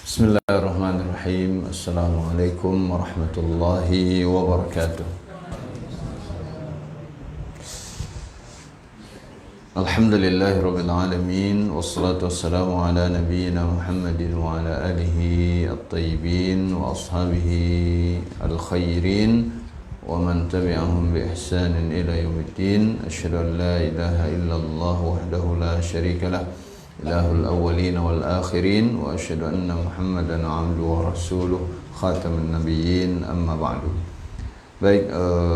Bismillahirrahmanirrahim. Assalamualaikum warahmatullahi wabarakatuh. Alhamdulillahirabbil alamin wassalatu wassalamu ala nabiyyina Muhammadin wa ala alihi at-tayyibin wa ashabihi al-khairin wa man tabi'ahum bi ihsanin ila yaumiddin. Asyhadu an la ilaha illallah wahdahu la syarika lah, ilahul awwalin wal akhirin, wa asyhadu anna Muhammadan abduhu wa rasuluh khatamun nabiyyin, amma ba'du. Baik,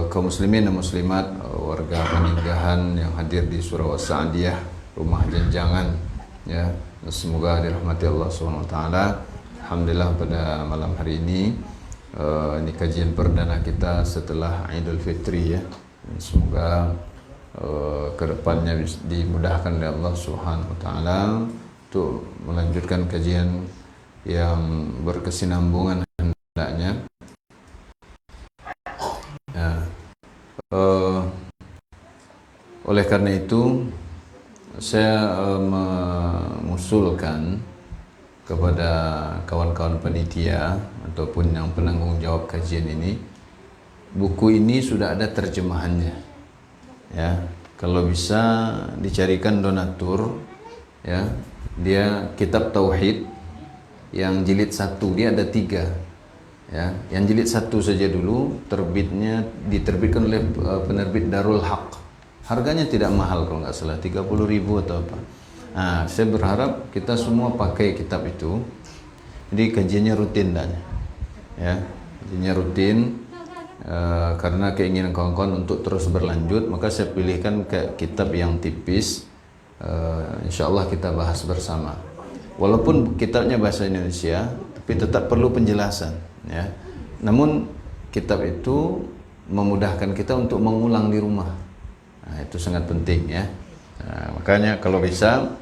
kaum muslimin dan muslimat, warga Paninggahan yang hadir di Surau As-Sa'diyah, rumah janjangan, ya, semoga dirahmati Allah SWT. Alhamdulillah pada malam hari ini ini kajian perdana kita setelah Idul Fitri, ya. Semoga kedepannya dimudahkan oleh Allah Subhanahu wa Ta'ala untuk melanjutkan kajian yang berkesinambungan hendaknya. Ya. Oleh karena itu saya mengusulkan kepada kawan-kawan panitia ataupun yang penanggung jawab kajian ini, buku ini sudah ada terjemahannya, ya. Kalau bisa dicarikan donatur, ya. Dia kitab tauhid yang jilid 1, dia ada 3, ya. Yang jilid 1 saja dulu, diterbitkan oleh penerbit Darul Haq. Harganya tidak mahal kalau nggak salah, 30.000 atau apa. Nah, saya berharap kita semua pakai kitab itu. Jadi kajiannya rutin dan, ya, kajiannya rutin. Karena keinginan kawan-kawan untuk terus berlanjut, maka saya pilihkan ke kitab yang tipis. Insya Allah kita bahas bersama. Walaupun kitabnya bahasa Indonesia, tapi tetap perlu penjelasan, ya. Namun kitab itu memudahkan kita untuk mengulang di rumah. Nah, itu sangat penting, ya. Nah, makanya kalau bisa,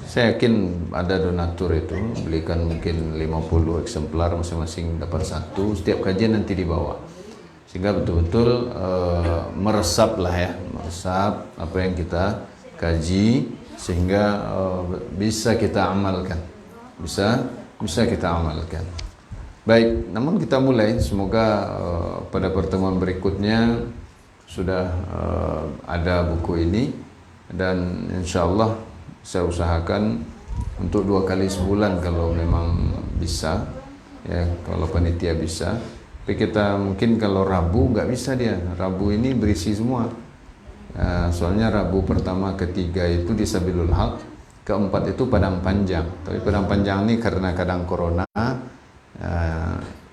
saya yakin ada donatur itu belikan mungkin 50 eksemplar, masing-masing dapat 1, setiap kajian nanti dibawa, sehingga betul-betul meresap lah, ya, meresap apa yang kita kaji, sehingga bisa kita amalkan, bisa kita amalkan. Baik, namun kita mulai, semoga pada pertemuan berikutnya sudah ada buku ini, dan insya Allah saya usahakan untuk 2 kali sebulan kalau memang bisa, ya, kalau panitia bisa. Tapi kita mungkin kalau Rabu nggak bisa, dia Rabu ini berisi semua, soalnya Rabu pertama ketiga itu di Sabilul Haq, keempat itu Padang Panjang. Tapi Padang Panjang ini karena kadang corona,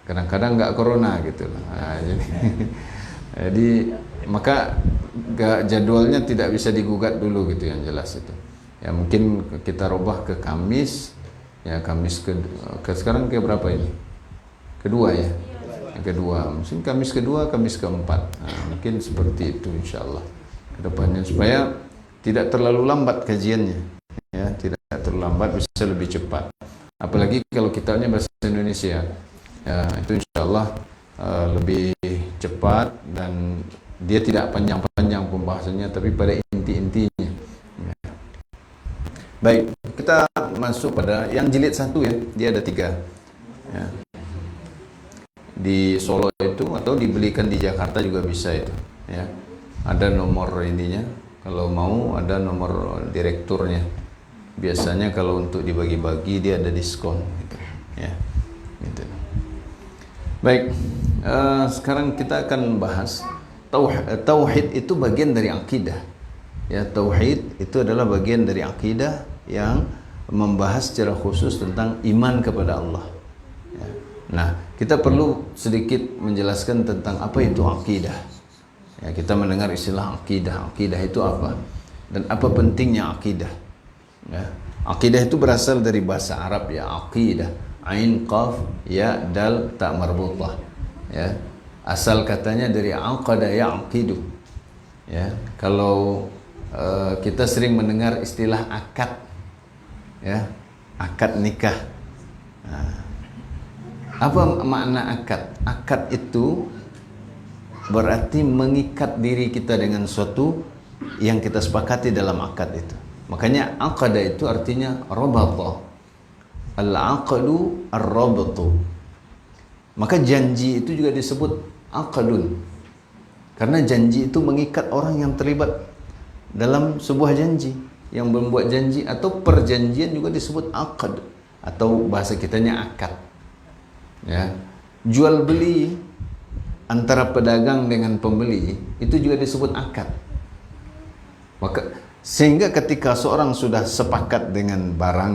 kadang-kadang nggak corona gitu lah. Jadi maka jadwalnya tidak bisa digugat dulu gitu, yang jelas itu. Ya mungkin kita robah ke Kamis, ya, Kamis ke sekarang ke berapa ini? Kedua, ya. Yang kedua, mungkin Kamis kedua, Kamis keempat. Nah, mungkin seperti itu insyaallah kedepannya, supaya tidak terlalu lambat kajiannya, ya, tidak terlalu lambat, bisa lebih cepat. Apalagi kalau kitabnya bahasa Indonesia, ya, itu insyaallah lebih cepat, dan dia tidak panjang-panjang pembahasannya, tapi pada inti-intinya. Baik, kita masuk pada yang jilid 1, ya. Dia ada 3, ya. Di Solo itu, atau dibelikan di Jakarta juga bisa itu, ya. Ada nomor ininya, kalau mau ada nomor direkturnya. Biasanya kalau untuk dibagi-bagi dia ada diskon gitu, ya. Gitu. Baik, sekarang kita akan bahas tauhid itu bagian dari akidah, ya. Tauhid itu adalah bagian dari akidah yang membahas secara khusus tentang iman kepada Allah, ya. Nah, kita perlu sedikit menjelaskan tentang apa itu akidah, ya. Kita mendengar istilah akidah itu apa, dan apa pentingnya akidah, ya. Akidah itu berasal dari bahasa Arab, ya, aqidah, ain qaf ya dal ta marbutah, ya. Asal katanya dari aqada yaqidu, ya. Kalau kita sering mendengar istilah akad, ya, akad nikah. Nah, apa makna akad? Akad itu berarti mengikat diri kita dengan suatu yang kita sepakati dalam akad itu. Makanya aqada itu artinya rabata. Al-aqdu ar-rabtu. Maka janji itu juga disebut aqdun. Karena janji itu mengikat orang yang terlibat dalam sebuah janji. Yang membuat janji atau perjanjian juga disebut aqd, atau bahasa kitanya akad. Ya. Jual beli antara pedagang dengan pembeli itu juga disebut akad. Maka sehingga ketika seorang sudah sepakat dengan barang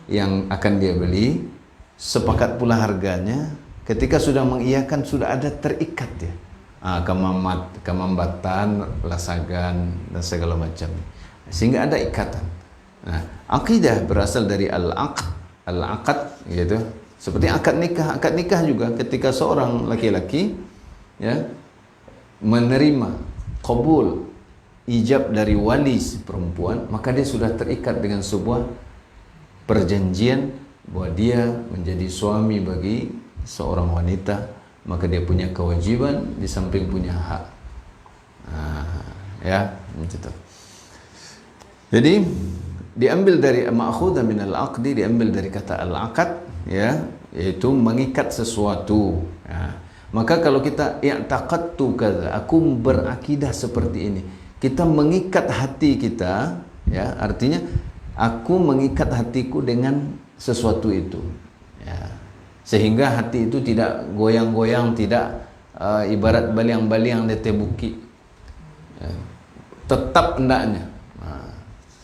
yang akan dia beli, sepakat pula harganya, ketika sudah mengiyakan sudah ada terikat ya. Kemambatan, lasagan dan segala macam. Sehingga ada ikatan. Nah, akidah berasal dari al-aqd gitu. Seperti akad nikah. Akad nikah juga ketika seorang laki-laki ya menerima qabul ijab dari wali si perempuan, maka dia sudah terikat dengan sebuah perjanjian bahwa dia menjadi suami bagi seorang wanita, maka dia punya kewajiban di samping punya hak. Ya, begitu. Jadi diambil dari ma'khudha min al-aqdi, diambil dari kata al-aqad ya, yaitu mengikat sesuatu. Ya. Maka kalau kita i'taqadtu kadza, aku berakidah seperti ini, kita mengikat hati kita ya, artinya aku mengikat hatiku dengan sesuatu itu ya. Sehingga hati itu tidak goyang-goyang, tidak ibarat baliang-baliang di tebuki ya. Tetap hendaknya.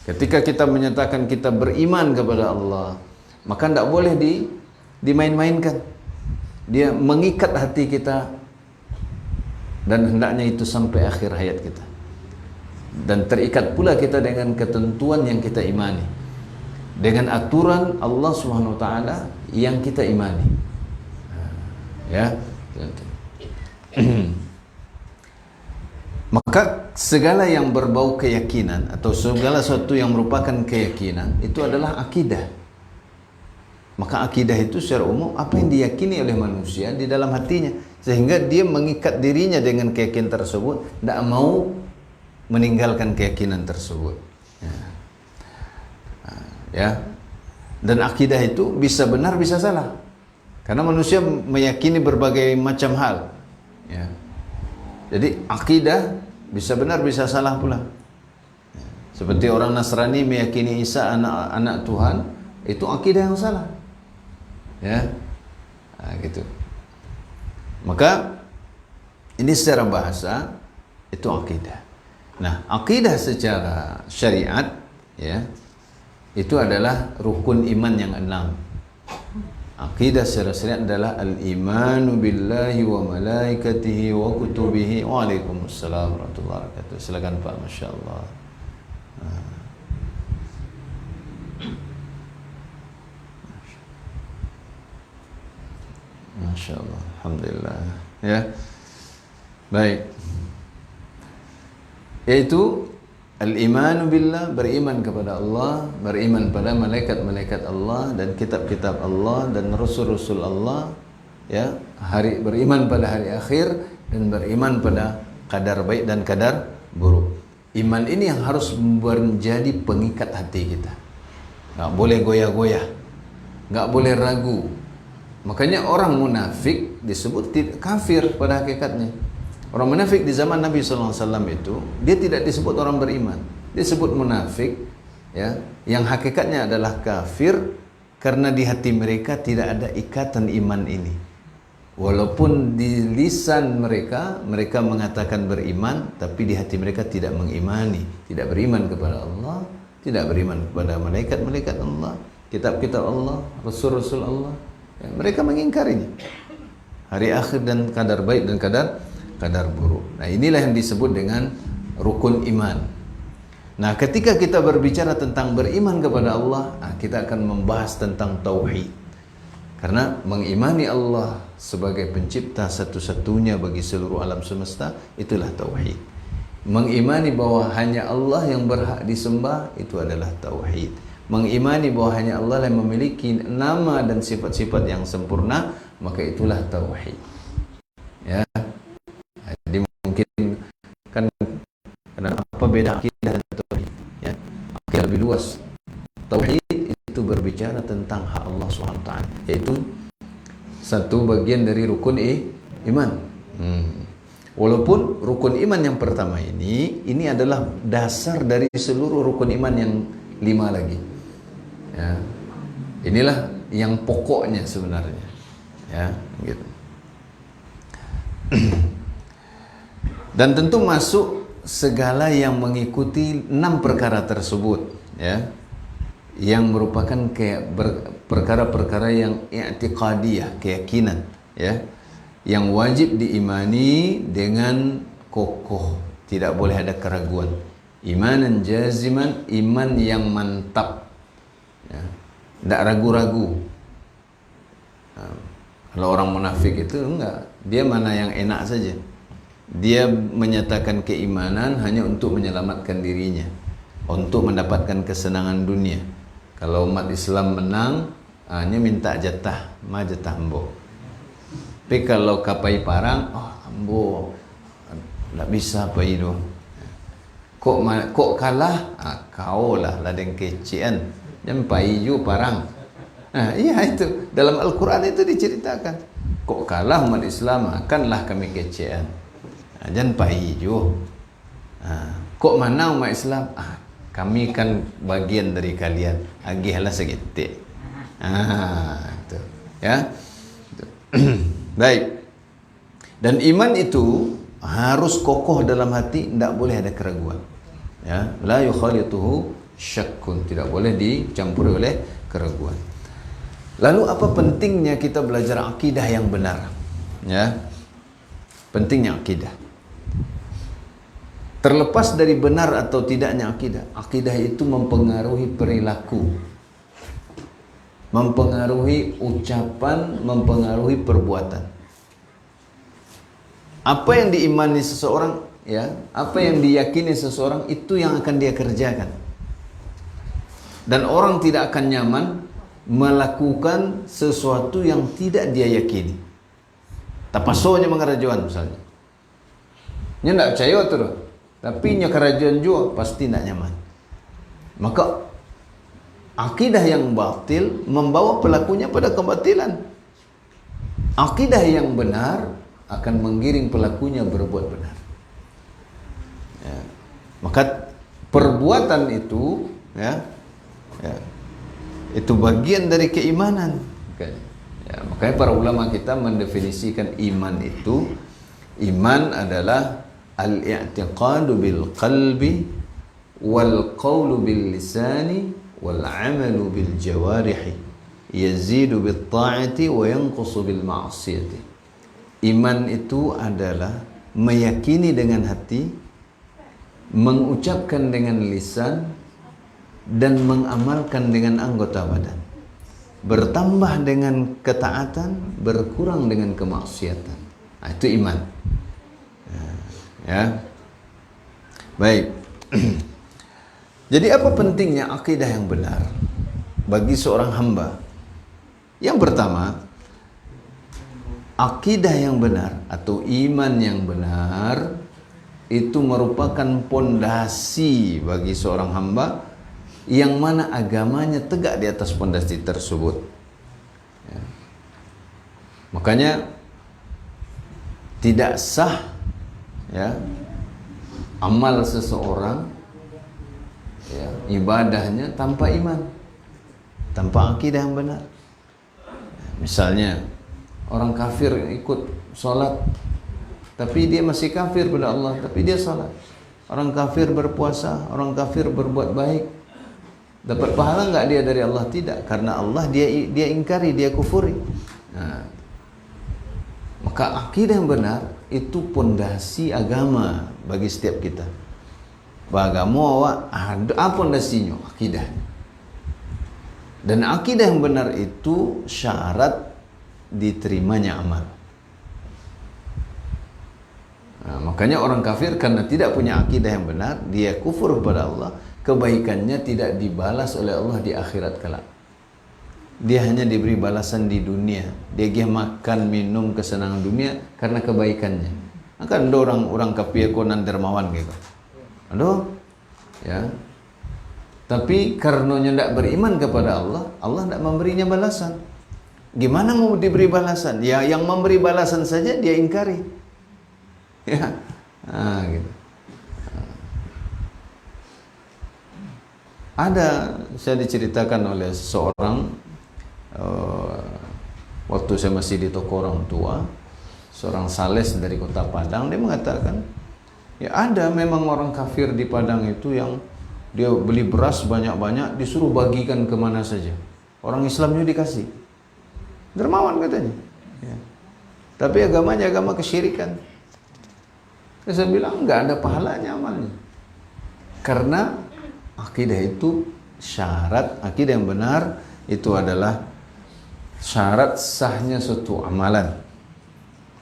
Ketika kita menyatakan kita beriman kepada Allah, maka tidak boleh dimain-mainkan. Dia mengikat hati kita, dan hendaknya itu sampai akhir hayat kita. Dan terikat pula kita dengan ketentuan yang kita imani, dengan aturan Allah Subhanahu wa taala yang kita imani. Ya. Maka segala yang berbau keyakinan atau segala sesuatu yang merupakan keyakinan itu adalah akidah. Maka akidah itu secara umum apa yang diyakini oleh manusia di dalam hatinya, sehingga dia mengikat dirinya dengan keyakinan tersebut, tidak mau meninggalkan keyakinan tersebut. Ya. Dan akidah itu bisa benar bisa salah, karena manusia meyakini berbagai macam hal. Ya. Jadi akidah bisa benar bisa salah pula. Seperti orang Nasrani meyakini Isa anak Tuhan, itu akidah yang salah. Ya. Gitu. Maka ini secara bahasa itu akidah. Nah, akidah secara syariat ya, itu adalah rukun iman yang 6. Akidah secara syariat adalah al-imanu billahi wa malaikatihi wa kutubihi. Waalaikumsalam warahmatullahi wabarakatuh. Silakan Pak, Masya Allah. Masya Allah, Alhamdulillah. Ya, baik. Yaitu al-imanu billah, beriman kepada Allah, beriman pada malaikat-malaikat Allah dan kitab-kitab Allah dan rasul-rasul Allah, ya, beriman pada hari akhir dan beriman pada kadar baik dan kadar buruk. Iman ini yang harus menjadi pengikat hati kita. Enggak boleh goyah-goyah, enggak boleh ragu. Makanya orang munafik disebut kafir pada hakikatnya. Orang munafik di zaman Nabi SAW itu, dia tidak disebut orang beriman, dia disebut munafik, ya, yang hakikatnya adalah kafir karena di hati mereka tidak ada ikatan iman ini. Walaupun di lisan mereka mengatakan beriman, tapi di hati mereka tidak mengimani, tidak beriman kepada Allah, tidak beriman kepada malaikat-malaikat Allah, kitab-kitab Allah, rasul-rasul Allah. Ya, mereka mengingkarinya. Hari akhir dan kadar baik dan kadar buruk. Nah, inilah yang disebut dengan rukun iman. Nah, ketika kita berbicara tentang beriman kepada Allah, kita akan membahas tentang tauhid. Karena mengimani Allah sebagai pencipta satu-satunya bagi seluruh alam semesta, itulah tauhid. Mengimani bahwa hanya Allah yang berhak disembah, itu adalah tauhid. Mengimani bahwa hanya Allah yang memiliki nama dan sifat-sifat yang sempurna, maka itulah tauhid. Ya. Jadi mungkin kan apa beda akidah dan tauhid? Ya, akidah lebih luas. Tauhid itu itu berbicara tentang hak Allah SWT, yaitu satu bagian dari rukun iman. Walaupun rukun iman yang pertama ini adalah dasar dari seluruh rukun iman yang 5 lagi. Ya. Inilah yang pokoknya sebenarnya. Ya, gitu. Dan tentu masuk segala yang mengikuti 6 perkara tersebut, ya, yang merupakan kayak perkara-perkara yang i'tiqadiyah, keyakinan, ya, yang wajib diimani dengan kokoh, tidak boleh ada keraguan. Imanan jaziman, iman yang mantap, ya, tidak ragu-ragu. Kalau orang munafik itu enggak, dia mana yang enak saja. Dia menyatakan keimanan hanya untuk menyelamatkan dirinya, untuk mendapatkan kesenangan dunia. Kalau umat Islam menang, hanya minta jatah, jatah ambo. Tapi kalau kapai parang, ambo, tak bisa apa itu. Kok kalah? Kau lah ladeng kecian. Jangan paiju parang. Iya itu dalam Al-Quran itu diceritakan. Kok kalah umat Islam, akanlah kami kecian. Jangan paiju. Kok mana umat Islam? Kami kan bagian dari kalian. Agihlah segitik. Itu, ya. Baik. Dan iman itu harus kokoh dalam hati, tidak boleh ada keraguan. Ya, la yukhalituhu syakkun, tidak boleh dicampuri oleh keraguan. Lalu apa pentingnya kita belajar akidah yang benar? Ya. Pentingnya akidah. Terlepas dari benar atau tidaknya akidah, akidah itu mempengaruhi perilaku, mempengaruhi ucapan, mempengaruhi perbuatan. Apa yang diimani seseorang, ya, apa yang diyakini seseorang, itu yang akan dia kerjakan. Dan orang tidak akan nyaman melakukan sesuatu yang tidak dia yakini. Tapasonya mengerajuan misalnya. Nya tidak percaya tu, tapi nya kerajuan juga pasti tidak nyaman. Maka akidah yang batil membawa pelakunya pada kebatilan. Akidah yang benar akan menggiring pelakunya berbuat benar. Ya. Maka perbuatan itu, ya, itu bagian dari keimanan. Ya, makanya para ulama kita mendefinisikan iman itu, iman adalah al-i'tiqadu bil qalbi wal qawlu bil lisani wal amalu bil jawarihi yazidu bil ta'ati wa yanqusu bil ma'siyati. Iman itu adalah meyakini dengan hati, mengucapkan dengan lisan, dan mengamalkan dengan anggota badan. Bertambah dengan ketaatan, berkurang dengan kemaksiatan. Itu iman. Ya. Baik. Jadi apa pentingnya akidah yang benar bagi seorang hamba? Yang pertama, akidah yang benar atau iman yang benar itu merupakan pondasi bagi seorang hamba yang mana agamanya tegak di atas pondasi tersebut. Ya. Makanya tidak sah, ya, amal seseorang, ya, ibadahnya tanpa iman, tanpa akidah yang benar. Ya, misalnya orang kafir ikut sholat, tapi dia masih kafir pada Allah, tapi dia sholat. Orang kafir berpuasa, orang kafir berbuat baik, dapat pahala enggak dia dari Allah? Tidak, karena Allah dia ingkari, dia kufuri. Nah, maka akidah yang benar itu pondasi agama bagi setiap kita. Agama ada pondasinya, akidah. Dan akidah yang benar itu syarat diterimanya amal. Nah, makanya orang kafir karena tidak punya akidah yang benar, dia kufur kepada Allah, kebaikannya tidak dibalas oleh Allah di akhirat kelak. Dia hanya diberi balasan di dunia. Dia makan minum kesenangan dunia karena kebaikannya. Kan ada orang kafir konan dermawan gitu. Aduh, ya. Tapi karenanya tidak beriman kepada Allah, Allah tidak memberinya balasan. Gimana mau diberi balasan? Ya, yang memberi balasan saja dia ingkari. Ya, gitu. Ada, saya diceritakan oleh seseorang waktu saya masih di toko orang tua, seorang sales dari kota Padang, dia mengatakan, ya ada memang orang kafir di Padang itu yang dia beli beras banyak-banyak, disuruh bagikan kemana saja. Orang Islamnya dikasih. Dermawan katanya. Ya. Tapi agamanya agama kesyirikan. Saya bilang nggak ada pahalanya amalnya. Karena akidah itu syarat, akidah yang benar itu adalah syarat sahnya suatu amalan.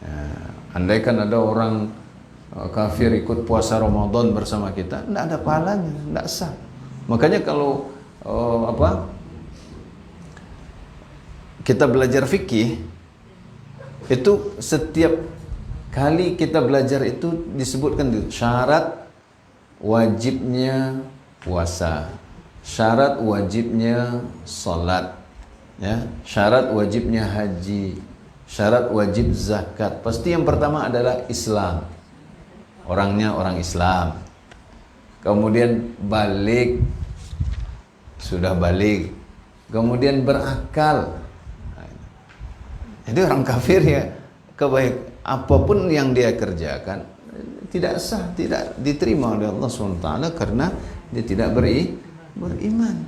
Ya, andaikan ada orang kafir ikut puasa Ramadan bersama kita, tidak ada pahalanya, tidak sah. Makanya kalau kita belajar fikih, itu setiap kali kita belajar itu disebutkan syarat wajibnya puasa, syarat wajibnya salat, ya, syarat wajibnya haji, syarat wajib zakat. Pasti yang pertama adalah Islam. Orangnya orang Islam. Kemudian balik, sudah balik. Kemudian berakal. Jadi orang kafir ya, kebaik apapun yang dia kerjakan tidak sah, tidak diterima oleh Allah SWT karena dia tidak beriman.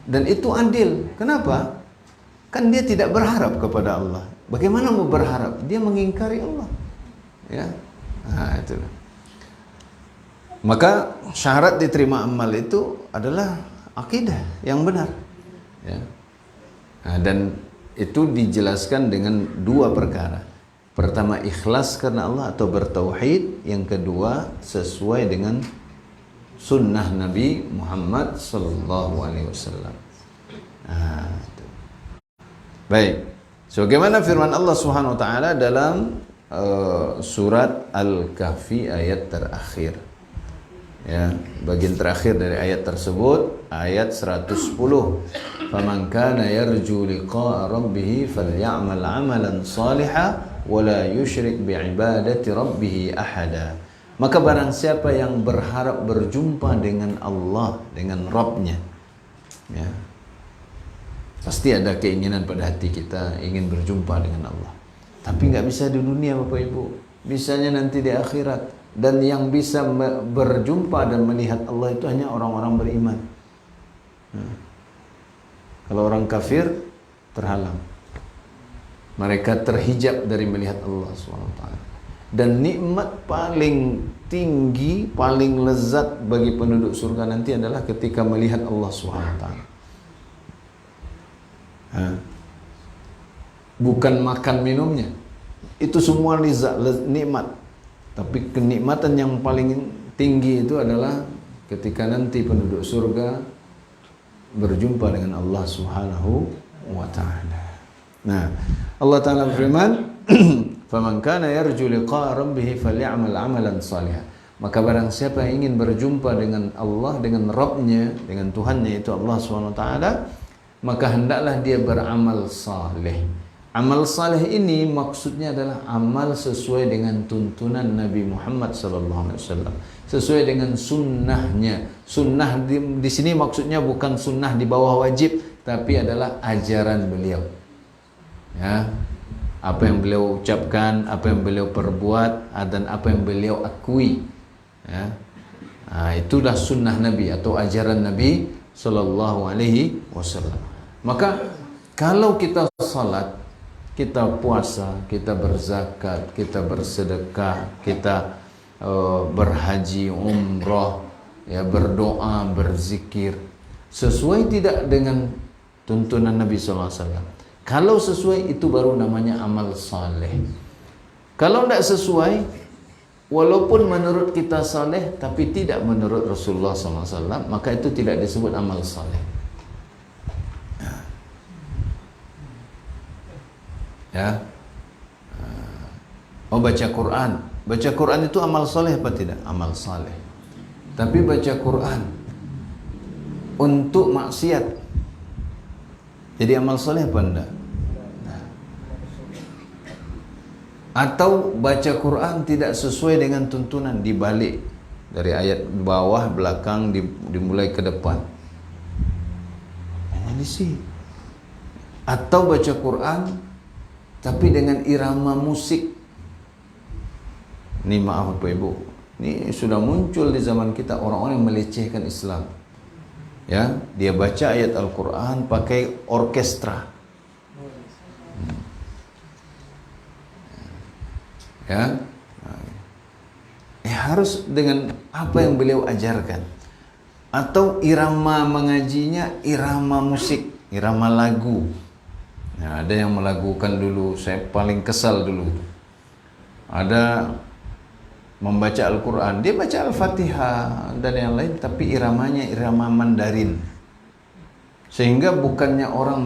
Dan itu adil. Kenapa? Kan dia tidak berharap kepada Allah. Bagaimana mau berharap? Dia mengingkari Allah. Ya. Nah, itulah. Maka syarat diterima amal itu adalah akidah yang benar. Ya. Nah, dan itu dijelaskan dengan dua perkara. Pertama, ikhlas karena Allah atau bertauhid. Yang kedua, sesuai dengan sunnah Nabi Muhammad sallallahu alaihi wasallam. Nah, itu. Baik. Sebagaimana firman Allah Subhanahu wa taala dalam surat Al-Kahfi ayat terakhir. Ya, bagian terakhir dari ayat tersebut, ayat 110. Faman kana yarju liqa'a rabbih falyamal 'amalan shalihan wa la yusyrik bi'ibadati rabbih ahada. Maka barang siapa yang berharap berjumpa dengan Allah, dengan Rabb-nya, ya, pasti ada keinginan pada hati kita ingin berjumpa dengan Allah. Tapi nggak bisa di dunia Bapak Ibu, bisanya nanti di akhirat. Dan yang bisa berjumpa dan melihat Allah itu hanya orang-orang beriman. Kalau orang kafir terhalang, mereka terhijab dari melihat Allah SWT. Dan nikmat paling tinggi, paling lezat bagi penduduk surga nanti adalah ketika melihat Allah SWT. Bukan makan minumnya, itu semua nikmat. Tapi kenikmatan yang paling tinggi itu adalah ketika nanti penduduk surga berjumpa dengan Allah Subhanahu wa taala. Nah, Allah taala berfirman, "Faman kana yarju liqa'a rabbih falyamal 'amalan shalihan." Maka barang siapa yang ingin berjumpa dengan Allah, dengan Rabb-nya, dengan Tuhannya itu Allah Subhanahu wa taala, maka hendaklah dia beramal saleh. Amal saleh ini maksudnya adalah amal sesuai dengan tuntunan Nabi Muhammad SAW, sesuai dengan sunnahnya. Sunnah di sini maksudnya bukan sunnah di bawah wajib, tapi adalah ajaran beliau. Ya, apa yang beliau ucapkan, apa yang beliau perbuat, dan apa yang beliau akui. Ya, nah, itulah sunnah Nabi atau ajaran Nabi SAW. Maka kalau kita salat, kita puasa, kita berzakat, kita bersedekah, kita berhaji, umrah, ya, berdoa, berzikir, sesuai tidak dengan tuntunan Nabi SAW? Kalau sesuai, itu baru namanya amal saleh. Kalau tidak sesuai, walaupun menurut kita saleh, tapi tidak menurut Rasulullah SAW, maka itu tidak disebut amal saleh. Ya, baca Quran. Baca Quran itu amal soleh apa tidak? Amal soleh. Tapi baca Quran untuk maksiat. Jadi amal soleh apa enggak? Atau baca Quran tidak sesuai dengan tuntunan, dibalik dari ayat bawah belakang dimulai ke depan. Ini sih. Atau baca Quran tapi dengan irama musik. Ini maaf Bapak Ibu, ini sudah muncul di zaman kita orang-orang yang melecehkan Islam. Ya, dia baca ayat Al-Quran pakai orkestra. Ya, harus dengan apa yang beliau ajarkan. Atau irama mengajinya irama musik, irama lagu. Nah, ada yang melagukan dulu, saya paling kesal dulu. Ada membaca Al-Quran, dia baca Al-Fatihah dan yang lain, tapi iramanya irama Mandarin. Sehingga bukannya orang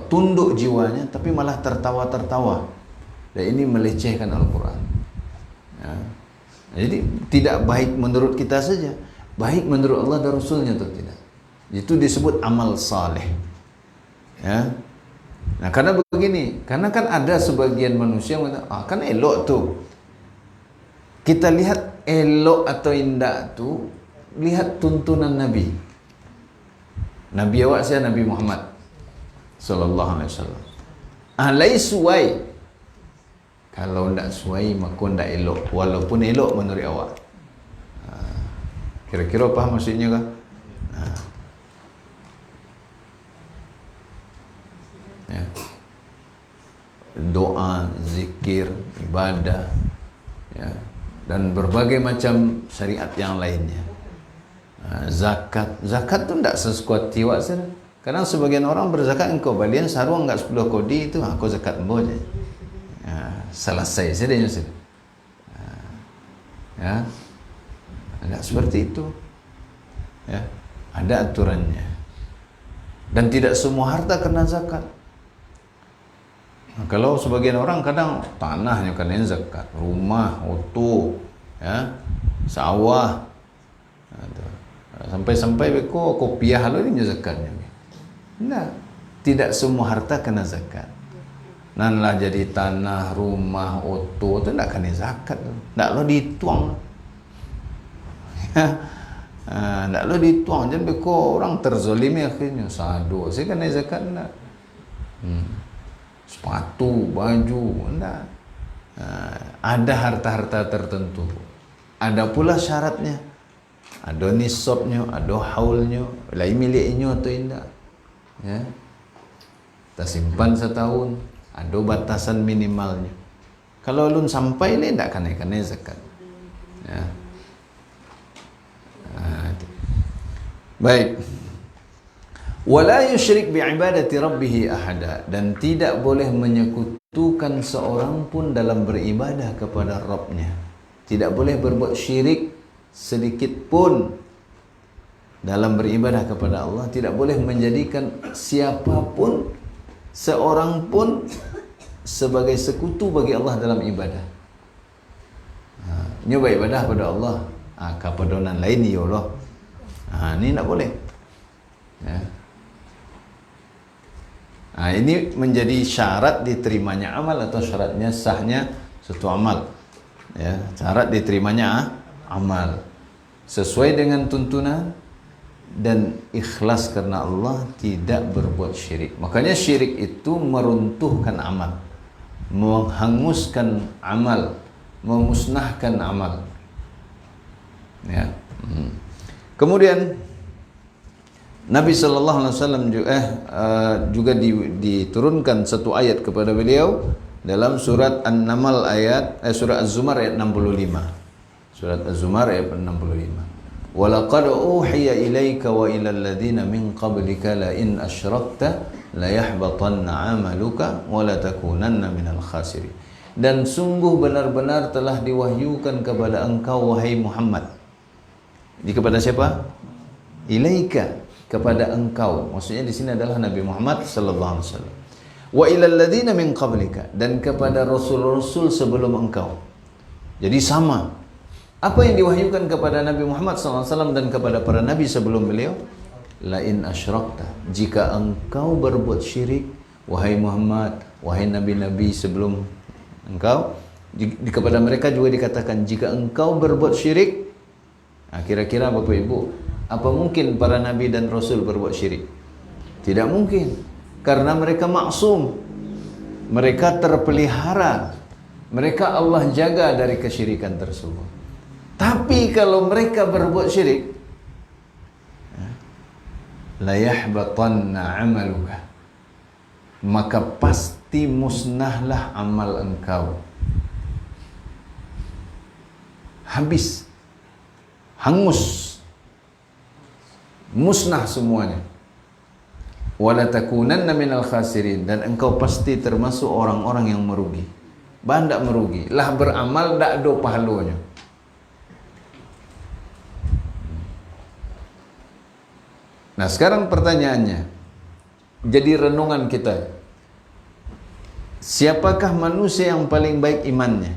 tunduk jiwanya, tapi malah tertawa-tertawa. Dan ini melecehkan Al-Quran. Ya. Jadi tidak baik menurut kita saja, baik menurut Allah dan Rasulnya atau tidak. Itu disebut amal saleh. Ya. Nah, karena begini, karena kan ada sebagian manusia yang mengatakan, kan elok tuh. Kita lihat elok atau indah tuh, lihat tuntunan Nabi. Nabi awak saya Nabi Muhammad sallallahu alaihi wasallam. Alai suai. Kalau ndak suai maka ndak elok, walaupun elok menurut awak. Kira-kira paham maksudnya kah? Ya. Doa, zikir, ibadah, ya, dan berbagai macam syariat yang lainnya. Zakat tu tidak seskuat tiwak saja. Kadang sebagian orang berzakat engkau balian sarung enggak 10 kodi itu aku zakat embo je. Selesai saja sudah. Ya. Enggak seperti itu. Ya. Ada aturannya. Dan tidak semua harta kena zakat. Nah, kalau sebagian orang kadang tanahnya kena zakat, rumah utuh, ya, sawah, sampai-sampai beko kopiah lo ini zakatnya. Nah, tidak semua harta kena zakat. Nanlah jadi tanah, rumah utuh itu tidak kena zakat, tidak lo dituang. Tidak lo dituang, jadi beko orang terzolimi akhirnya sadu, saya kena zakat tidak. Sepatu, baju, enggak. Ada harta-harta tertentu. Ada pula syaratnya. Ada nisabnya, ada haulnya, lain miliknya atau tidak. Ya. Kita simpan setahun, ada batasan minimalnya. Kalau ulun sampai ini tidak kena zakat. Ya. Baik. Wala yusyrik bi'ibadati rabbih ahada, dan tidak boleh menyekutukan seorang pun dalam beribadah kepada Rabbnya. Tidak boleh berbuat syirik sedikit pun dalam beribadah kepada Allah. Tidak boleh menjadikan siapapun, seorang pun sebagai sekutu bagi Allah dalam ibadah. Nyoba ibadah pada Allah, kapadonan lain ya Allah. Ini tidak boleh. Ya. Ini menjadi syarat diterimanya amal atau syaratnya sahnya suatu amal. Ya, syarat diterimanya amal sesuai dengan tuntunan dan ikhlas karena Allah, tidak berbuat syirik. Makanya syirik itu meruntuhkan amal, menghanguskan amal, memusnahkan amal. Ya. Kemudian Nabi sallallahu alaihi wasallam juga diturunkan satu ayat kepada beliau dalam surat An-Naml surat Az-Zumar ayat 65. Surat Az-Zumar ayat 65. Wa laqad uhiya ilaika wa ilal ladzina min qablika la in asyrakta la yahbatanna 'amaluka wa la takunanna minal khasirin. Dan sungguh benar-benar telah diwahyukan kepada engkau wahai Muhammad. Kepada siapa? Ilaika, kepada engkau, maksudnya di sini adalah Nabi Muhammad sallallahu alaihi wasallam. Wa ilal ladzina min qablika, dan kepada rasul-rasul sebelum engkau. Jadi sama. Apa yang diwahyukan kepada Nabi Muhammad sallallahu alaihi wasallam dan kepada para nabi sebelum beliau? la in asyrakta, jika engkau berbuat syirik, wahai Muhammad, wahai nabi-nabi sebelum engkau, kepada mereka juga dikatakan, jika engkau berbuat syirik. Nah, kira-kira Bapak Ibu, apa mungkin para nabi dan rasul berbuat syirik? Tidak mungkin, karena mereka maksum, mereka terpelihara, mereka Allah jaga dari kesyirikan tersebut. Tapi kalau mereka berbuat syirik, la yahbatanna amaluka, maka pasti musnahlah amal engkau. Habis, hangus, musnah semuanya. Wala takunanna minal khasirin, dan engkau pasti termasuk orang-orang yang merugi. Bandak merugi, lah beramal dak ada pahalanya. Nah, sekarang pertanyaannya, jadi renungan kita, siapakah manusia yang paling baik imannya?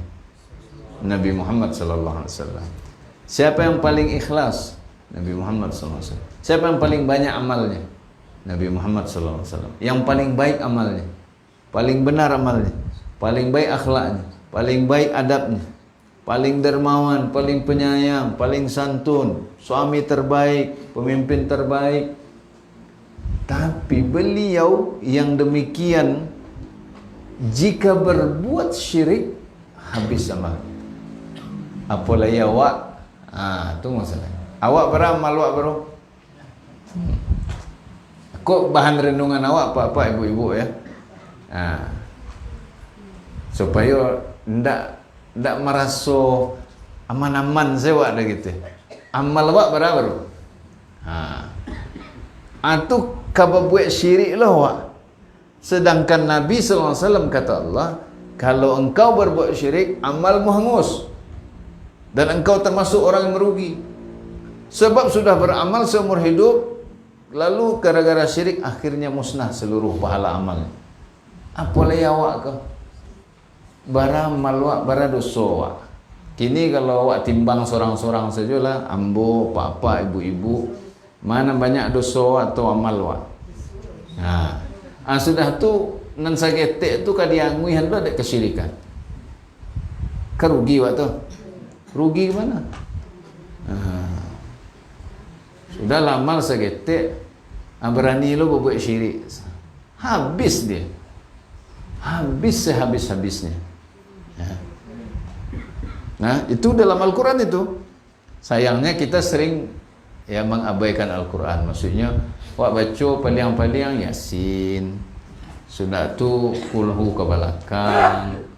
Nabi Muhammad sallallahu alaihi wasallam. Siapa yang paling ikhlas? Nabi Muhammad sallallahu alaihi wasallam. Siapa yang paling banyak amalnya? Nabi Muhammad sallallahu alaihi wasallam. Yang paling baik amalnya, paling benar amalnya, paling baik akhlaknya, paling baik adabnya, paling dermawan, paling penyayang, paling santun, suami terbaik, pemimpin terbaik. Tapi beliau yang demikian, jika berbuat syirik, habis amal. Apalagi awak, itu masalahnya. Awak beramal, awak bro. Kok bahan renungan awak apa ibu-ibu ya? Supaya ndak merasa aman-aman sewa dah gitu. Amal awak berapa? Atau kau buat syirik lah awak. Sedangkan Nabi SAW kata Allah, kalau engkau berbuat syirik, amalmu hangus dan engkau termasuk orang yang merugi. Sebab sudah beramal seumur hidup, lalu gara-gara syirik akhirnya musnah seluruh pahala amal. Apalagi awak kau baramal awak, baradosa awak. Kini kalau awak timbang sorang-sorang sajalah, ambo, papa, ibu-ibu, mana banyak dosa atau amal awak. Sudah tu nan sagetek tu kadiangui handa ada kesyirikan. Kerugi awak tu. Rugi ke mana? Sudah lamal sagetek, berani lo berbuat syirik. Habis dia. Habis sehabis-habisnya. Nah, itu dalam Al-Quran itu. Sayangnya kita sering mengabaikan Al-Quran. Maksudnya, wak baca paliang-paliang Yasin, sudah tu kulhu ke belakang.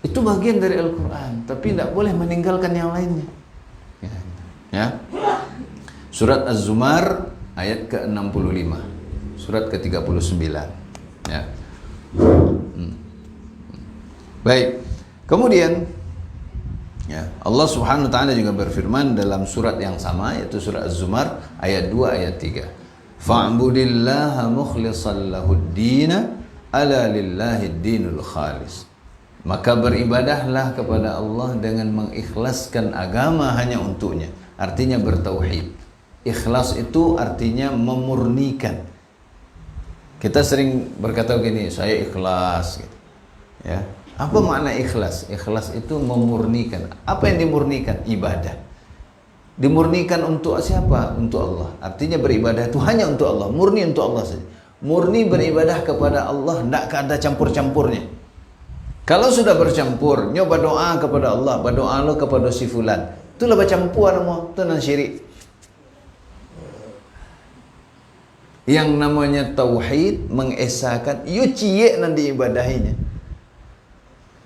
Itu bagian dari Al-Quran, tapi tidak boleh meninggalkan yang lainnya. Ya. Surat Az-Zumar ayat ke-65, surat ke-39. Ya. Baik. Kemudian Allah Subhanahu wa taala juga berfirman dalam surat yang sama, yaitu surat Az-Zumar ayat 2 ayat 3. Fa'budillaha mukhlishan lahud-dina ala lillahid dinul khalis. Maka beribadahlah kepada Allah dengan mengikhlaskan agama hanya untuknya. Artinya bertauhid. Ikhlas itu artinya memurnikan. Kita sering berkata begini, saya ikhlas gitu. Ya. Apa makna ikhlas? Ikhlas itu memurnikan. Apa yang dimurnikan? Ibadah. Dimurnikan untuk siapa? Untuk Allah. Artinya beribadah itu hanya untuk Allah. Murni untuk Allah saja. Murni beribadah kepada Allah, tidak ada campur-campurnya. Kalau sudah bercampur, nyoba doa kepada Allah, berdoa lo kepada si fulan, itulah bercampur nama, itu nan syirik. Yang namanya tauhid mengesahkan, yo cie nanti ibadahinya.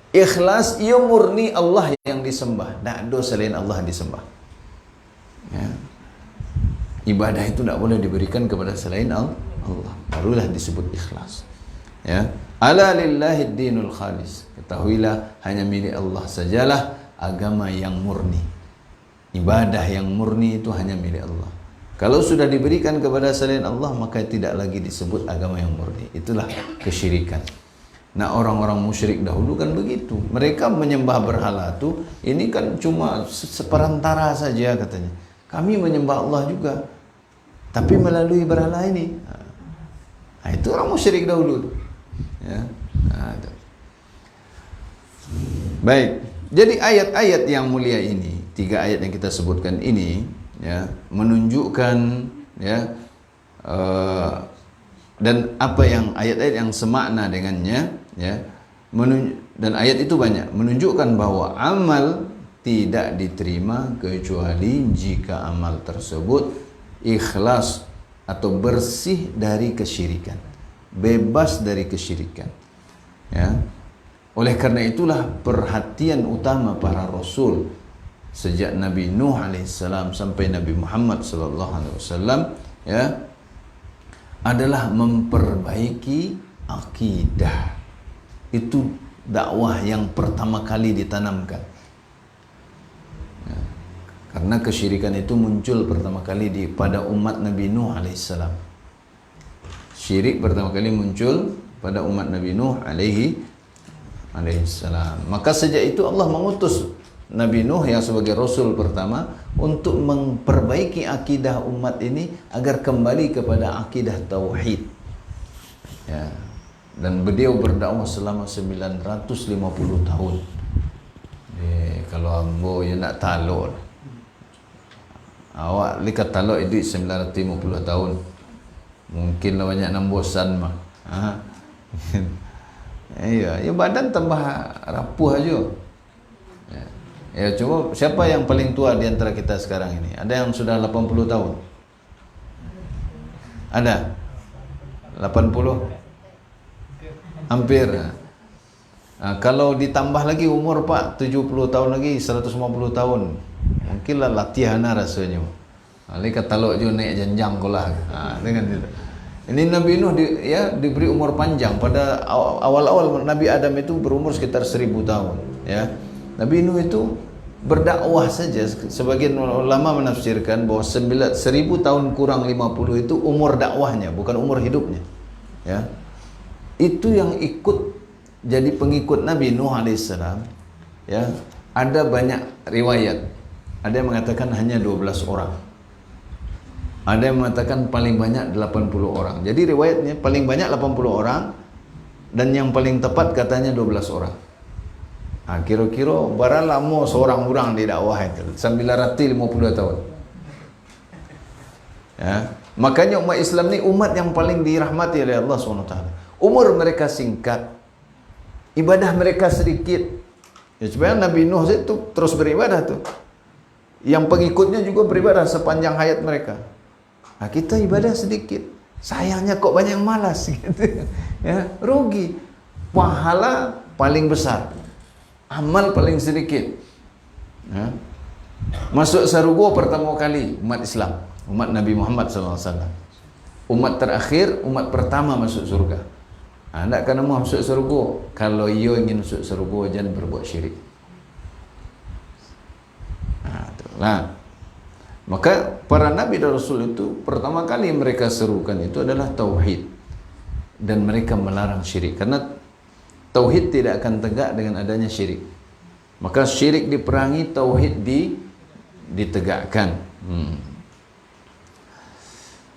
Ikhlas, ia murni Allah yang disembah, tak ada selain Allah disembah. Ya. Ibadah itu tidak boleh diberikan kepada selain Allah, barulah disebut ikhlas. Ya. Ala lillahid dinul khalis. Ketahuilah hanya milik Allah sajalah agama yang murni. Ibadah yang murni itu hanya milik Allah. Kalau sudah diberikan kepada selain Allah, maka tidak lagi disebut agama yang murni. Itulah kesyirikan. Nah, orang-orang musyrik dahulu kan begitu. Mereka menyembah berhala itu, ini kan cuma seperantara saja katanya. Kami menyembah Allah juga, tapi melalui berhala ini. Itu orang musyrik dahulu. Ya. Itu. Baik. Jadi ayat-ayat yang mulia ini, 3 ayat yang kita sebutkan ini, ya, menunjukkan, ya, dan apa yang ayat-ayat yang semakna dengannya, ya, dan ayat itu banyak menunjukkan bahwa amal tidak diterima kecuali jika amal tersebut ikhlas atau bersih dari kesyirikan, bebas dari kesyirikan, ya. Oleh karena itulah perhatian utama para rasul sejak Nabi Nuh alaihissalam sampai Nabi Muhammad sallallahu alaihi wasallam, ya, adalah memperbaiki akidah. Itu dakwah yang pertama kali ditanamkan, ya. Karena kesyirikan itu muncul pertama kali pada umat Nabi Nuh alaihissalam. Syirik pertama kali muncul pada umat Nabi Nuh alaihissalam. Maka sejak itu Allah mengutus Nabi Nuh yang sebagai Rasul pertama untuk memperbaiki akidah umat ini agar kembali kepada akidah Tauhid, ya. Dan beliau berdakwah selama 950 tahun. Kalau ambo ya nak taluk, awak lihat taluk itu 950 tahun. Mungkinlah banyak nak bosan mah. Iya, ya badan tambah rapuh aja. Ya, coba siapa yang paling tua di antara kita sekarang ini? Ada yang sudah 80 tahun? Ada? 80? Hampir. Nah, kalau ditambah lagi umur Pak, 70 tahun lagi, 150 tahun. Mungkinlah latihan rasanya. Lihat taluk juga naik jenjang kolah. Dengan itu. Ini Nabi Nuh diberi umur panjang. Pada awal-awal Nabi Adam itu berumur sekitar 1000 tahun, ya. Nabi Nuh itu berdakwah saja. Sebagian ulama menafsirkan bahwa 1000 tahun kurang 50 itu umur dakwahnya, bukan umur hidupnya, ya. Itu yang ikut jadi pengikut Nabi Nuh alaihissalam, ya. Ada banyak riwayat. Ada yang mengatakan hanya 12 orang. Ada yang mengatakan paling banyak 80 orang. Jadi riwayatnya paling banyak 80 orang dan yang paling tepat katanya 12 orang. Kira-kira barang lama seorang orang di dakwah itu 950 tahun. Ya, makanya umat Islam ni umat yang paling dirahmati oleh Allah SWT. Umur mereka singkat, ibadah mereka sedikit. Ya, sebenarnya Nabi Nuh itu terus beribadah tuh. Yang pengikutnya juga beribadah sepanjang hayat mereka. Nah, kita ibadah sedikit, sayangnya kok banyak yang malas gitu. Ya, rugi. Pahala paling besar, amal paling sedikit, ya. Masuk surga pertama kali umat Islam, umat Nabi Muhammad SAW. Umat terakhir, umat pertama masuk surga. Anda kena mau masuk surga. Kalau ia ingin masuk surga, jangan berbuat syirik. Itulah. Maka para Nabi dan Rasul itu pertama kali mereka serukan itu adalah Tauhid. Dan mereka melarang syirik. Karena Tauhid tidak akan tegak dengan adanya syirik. Maka syirik diperangi, Tauhid ditegakkan.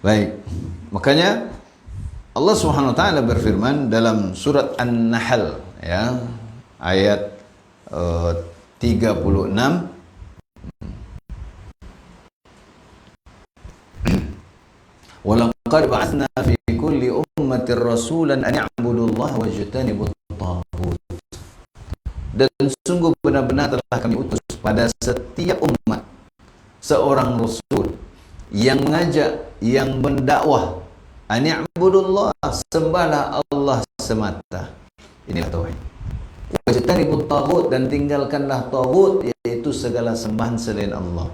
Baik. Makanya Allah Subhanahu wa taala berfirman dalam surat An-Nahl, ya, ayat 36. Walaqad ba'atsna fi kulli ummatin rasulan an ya'budullaha wajtanibut taghut. Dan sungguh benar-benar telah kami utus pada setiap umat seorang rasul yang mengajak, yang mendakwah, an ya'budullah, sembahlah Allah semata. Inilah tauhid. Wajtanibut taghut, dan tinggalkanlah taghut, yaitu segala sembahan selain Allah.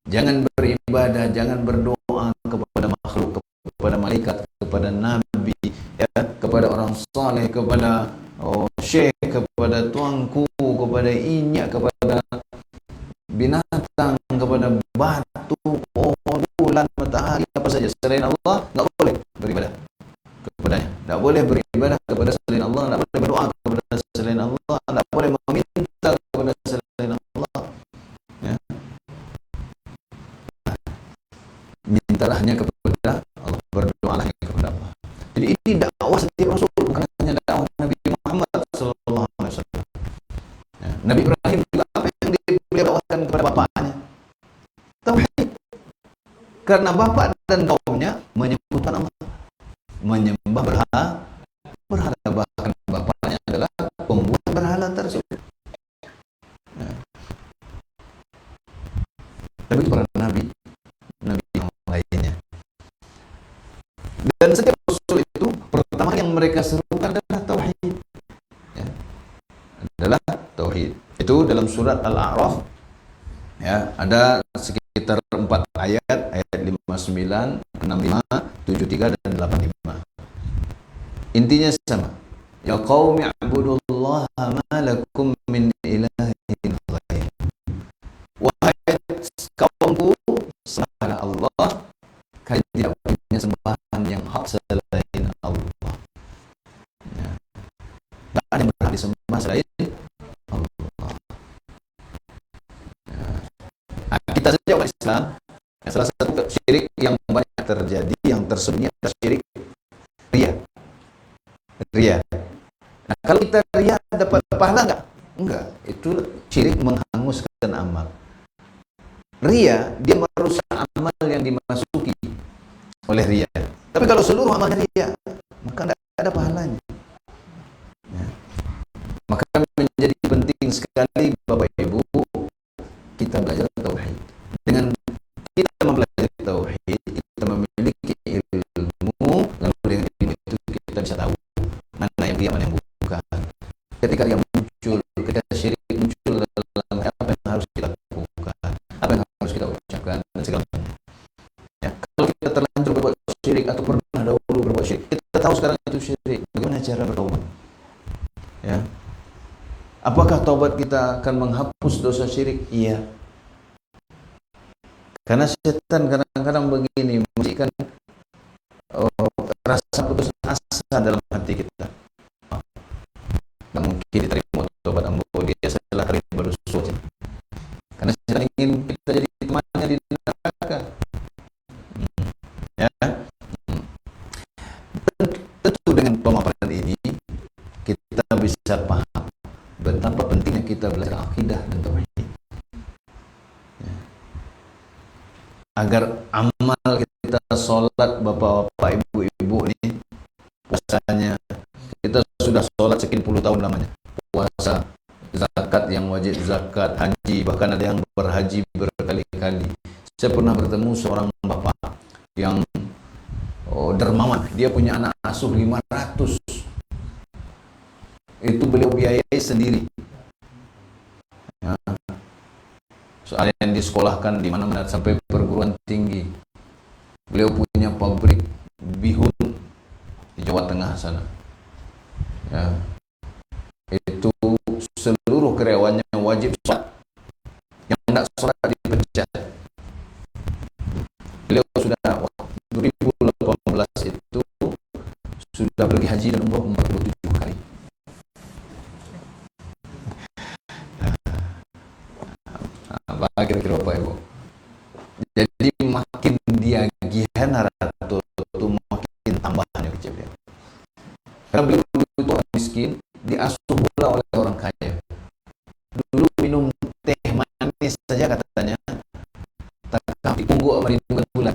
Jangan beribadah, jangan berdoa kepada makhluk, kepada malaikat, kepada nabi, ya, kepada orang saleh, kepada syekh, kepada tuanku, kepada inyak, kepada binatang, kepada batu, pohon, bulan, matahari, apa saja selain Allah, tak boleh beribadah kepadanya. Tak boleh beribadah kepada selain Allah, tak boleh berdoa kepada selain Allah, tak boleh meminta kepada selain Allah, ya. Mintalah hanya kepada Jadi ini dakwah setiap Rasul, bukan hanya dakwah Nabi Muhammad Sallallahu Alaihi Wasallam. Ya, Nabi Ibrahim juga apa yang dia dakwahkan kepada bapaknya? Tauhid. Karena bapak dan kaumnya menyebutkan Allah, menyembah berhala, bahkan bapaknya adalah pembuat berhala tersebut. Ya. Tapi itu para nabi yang lainnya. Dan setiap Rasul itu pertama yang mereka serukan adalah tauhid. Ya. Adalah tauhid. Itu dalam surat Al-A'raf, ya, ada sekitar 4 ayat, ayat 59, 65, 73 dan 85. Intinya sama. Ya qaumi ibudullaha ma lakum min ilahin ghair. Wahai kaumku, sembahlah Allah, kalian tidak punya sembahan yang hak selain Allah. Ya. Tidak ada yang berhak disembah selain Allah. Ya. Nah, kita saja umat Islam, salah satu syirik yang banyak terjadi, yang tersembunyi adalah syirik ria. Nah, kalau kita ria dapat pahala enggak? Enggak. Itu syirik menghanguskan amal. Ria, dia merusak amal yang dimasuki oleh ria. Tapi kalau seluruh amal ria, maka tidak ada pahalanya. Ya. Maka menjadi penting sekali Bapak Ibu kita belajar tauhid. Dengan kita mempelajari tauhid, kita memiliki ilmu, lalu dengan ilmu itu kita bisa tahu mana yang ria, mana yang bukan. Ketika ria muncul, ketika syirik muncul dalam apa yang harus kita lakukan, apa yang harus kita ucapkan, dan segala macam. Ya, kalau kita terlanjur berbuat syirik atau pernah dahulu berbuat syirik, kita tahu sekarang itu syirik. Bagaimana cara bertaubat? Ya, apakah taubat kita akan menghapus dosa syirik? Iya. Karena setan kadang-kadang begini, memberikan rasa putus asa dalam hati kita. Tidak mungkin diterima taubat ambo, dia salah hari baru suci. Karena setan ingin kita jadi temannya di neraka. Ya. Tentu dengan pemaparan ini kita bisa paham betapa pentingnya kita belajar akidah dan tauhid. Ya. Agar amal kita sholat, bapak-bapak, ibu-ibu ini, puasanya kita sudah sholat sekian puluh tahun lamanya, puasa, zakat yang wajib zakat, haji, bahkan ada yang berhaji berkali-kali. Saya pernah bertemu seorang bapak yang dermawan, dia punya anak asuh 500. Itu beliau biayai sendiri. Ya. Soalnya yang disekolahkan di mana-mana sampai perguruan tinggi. Beliau punya pabrik bihun di Jawa Tengah sana. Ya. Itu seluruh karyawannya wajib sholat. Yang tidak sholat dipecat. Beliau sudah 2018 itu sudah pergi haji dan umrah 47 kali. Apa kira-kira Bapak Ibu? Jadi makin dia gihan harta itu makin tambahannya kecil dia. Karena beliau dulu itu orang miskin, diasuh pula oleh orang kaya. Dulu minum teh manis saja katanya, tak di punggu sama dihitungan bulan.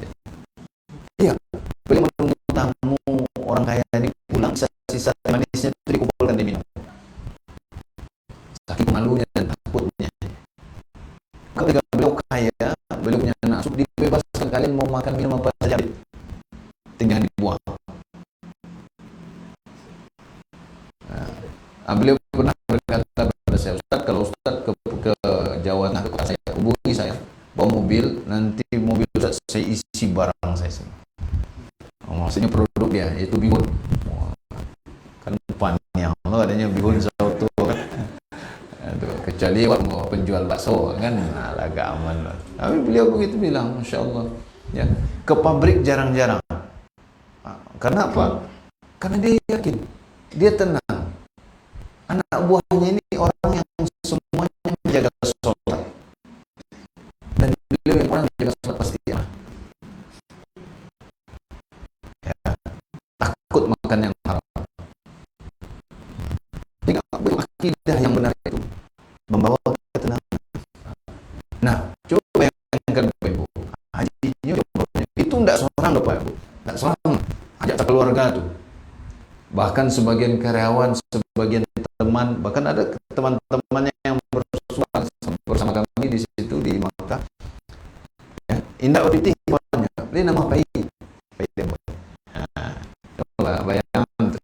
Iya, beliau menunggu tamu orang kaya ini pulang, sisa teh manisnya itu dikumpulkan diminum. Saking malunya dan takutnya. Ketika beliau kaya, beliau punya anak asuh, dibebaskan, kalian mau makan minum apa saja, tinggal dibuang. Nah, beliau pernah berkata kepada saya, Ustaz, kalau Ustaz ke Jawa Tengah, ke kota saya, hubungi saya, bawa mobil, nanti mobil Ustaz saya isi barang saya semua. Maksudnya produk dia, itu bihun. Kan panjang, Allah adanya bihun satu kan. Kecuali mau penjual bakso kan, agak aman lah. Tapi beliau begitu bilang, Masya Allah, ya, ke pabrik jarang-jarang. Karena apa? Karena dia yakin, dia tenang. Anak buahnya ini orang yang semuanya menjaga sholat, dan beliau yang orang menjaga sholat pasti ya. Takut makan yang haram. Tinggal akidah yang benar itu membawa ketenangan. Nah, coba bayangkan Bapak Ibu, hajinya itu tidak seorang Bapak Ibu, tidak seorang, ajak keluarga tuh. Bahkan sebagian karyawan, sebagian teman, bahkan ada teman-temannya yang bersuara bersama kami di situ di Makkah. Ya, indah putih warnanya, ini nama baik dia buat. Nah, coba bayangkan tuh.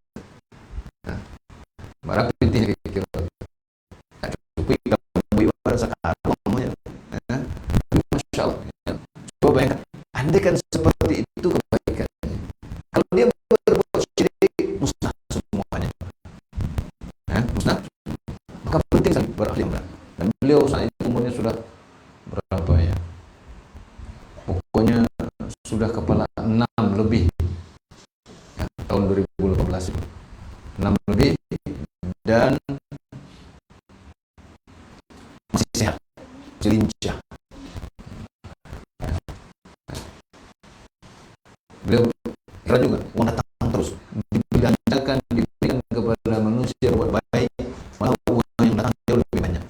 Nah, barang putih kira-kira. Nah, cukup kalau ibarat sekarang namanya. Nah, Masya Allah. Ya. Coba bayangkan, andai kan seperti itu kebaikannya. Kalau dia berbuat syirik, musnah semuanya. Ya, musnah. Maka penting sekali berahli berat. Dan beliau saat itu umurnya sudah berapa ya? Pokoknya sudah kepala 6 lebih. Ya, tahun 2018 itu. 6 lebih dan masih sehat, masih lincah. Beliau kira juga uang datang terus, dibelanjakan, diberikan kepada manusia buat baik, malah uang yang datang jauh lebih banyak.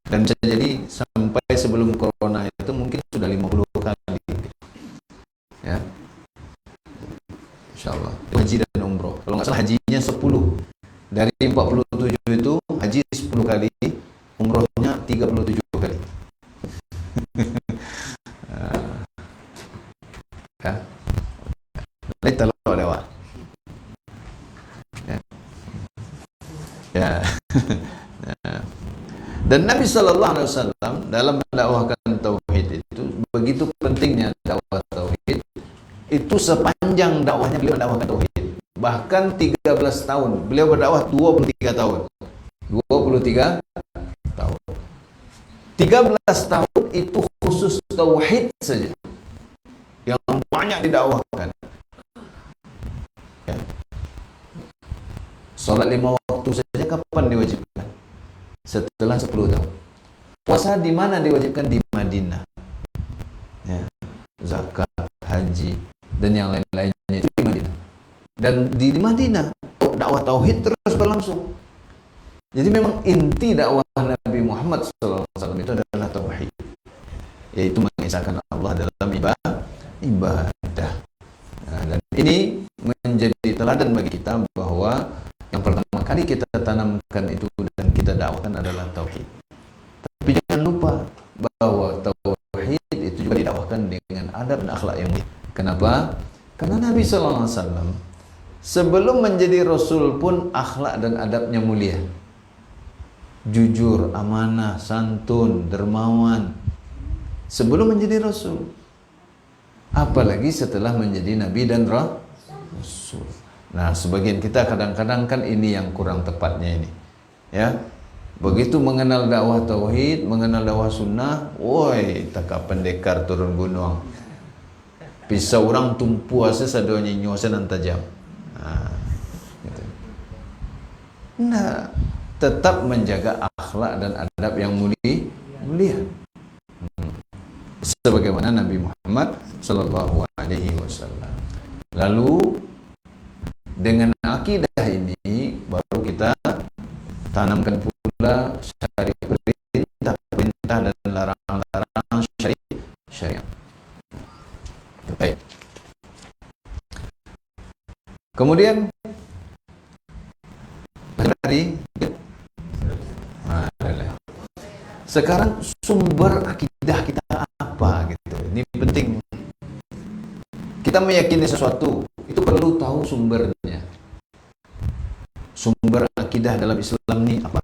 Dan bisa jadi sampai sebelum corona itu mungkin sudah 50 kali. Ya. Insyaallah. Haji dan umroh. Kalau nggak salah hajinya 10. Dari 47 itu haji 10 kali, umrohnya 37 kali. Ya. Laita lo lewat. Ya. Ya. Dan Nabi Sallallahu Alaihi Wasallam dalam mendakwahkan tauhid itu begitu pentingnya dakwah tauhid. Itu sepanjang dakwahnya beliau mendakwahkan tauhid. Bahkan 13 tahun beliau berdakwah 23 tahun. 23 tahun. 13 tahun itu khusus tauhid saja yang banyak didakwahkan. Ya. Salat 5 waktu saja kapan diwajibkan? Setelah 10 tahun. Puasa di mana diwajibkan? Di Madinah. Ya. Zakat, haji dan yang lain-lainnya itu di Madinah. Dan di Madinah dakwah tauhid terus berlangsung. Jadi memang inti dakwah Nabi Muhammad SAW itu adalah tauhid, yaitu mengesahkan Allah dalam ibadah. Nah, dan ini menjadi teladan bagi kita bahwa yang pertama kali kita tanamkan itu dan kita dakwahkan adalah tauhid. Tapi jangan lupa bahwa tauhid itu juga didakwahkan dengan adab dan akhlak yang mulia. Kenapa? Karena Nabi SAW sebelum menjadi Rasul pun akhlak dan adabnya mulia. Jujur, amanah, santun, dermawan. Sebelum menjadi Rasul. Apalagi setelah menjadi Nabi dan Rasul. Nah, sebagian kita kadang-kadang kan ini yang kurang tepatnya ini. Ya. Begitu mengenal dakwah tauhid, mengenal dakwah sunnah, woi, takak pendekar turun gunung. Pisau orang tumpu asa sadonya nyosan dan tajam. Nah, gitu. Nah, tetap menjaga akhlak dan adab yang mulia. Sebagaimana Nabi Muhammad Sallallahu Alaihi Wasallam. Lalu dengan akidah ini baru kita tanamkan pula syariat perintah dan larang-larang syariat. Baik. Kemudian dari sekarang sumber akidah kita apa gitu. Ini penting. Kita meyakini sesuatu itu perlu tahu sumbernya. Sumber akidah dalam Islam ini apa?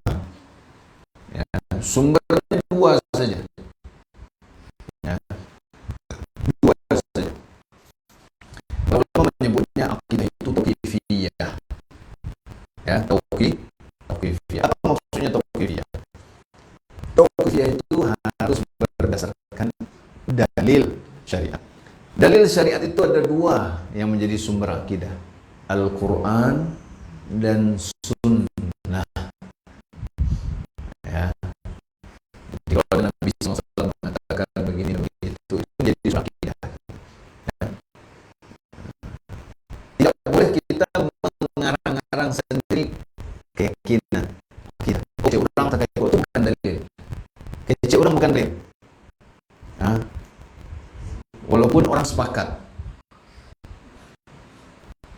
Ya, sumbernya dua saja. Ya, dua saja. Ulama menyebutnya akidah itu tauqifiyah. Ya, tauqifiyah. Apa maksudnya tauqifiyah? Tauqifiyah itu harus berdasarkan dalil syariat. Dalil syariat itu ada dua yang menjadi sumber akidah. Al-Quran dan Sunnah. Ya. Jadi kalau Nabi SAW mengatakan begini begitu, itu menjadi sumber akidah. Ya.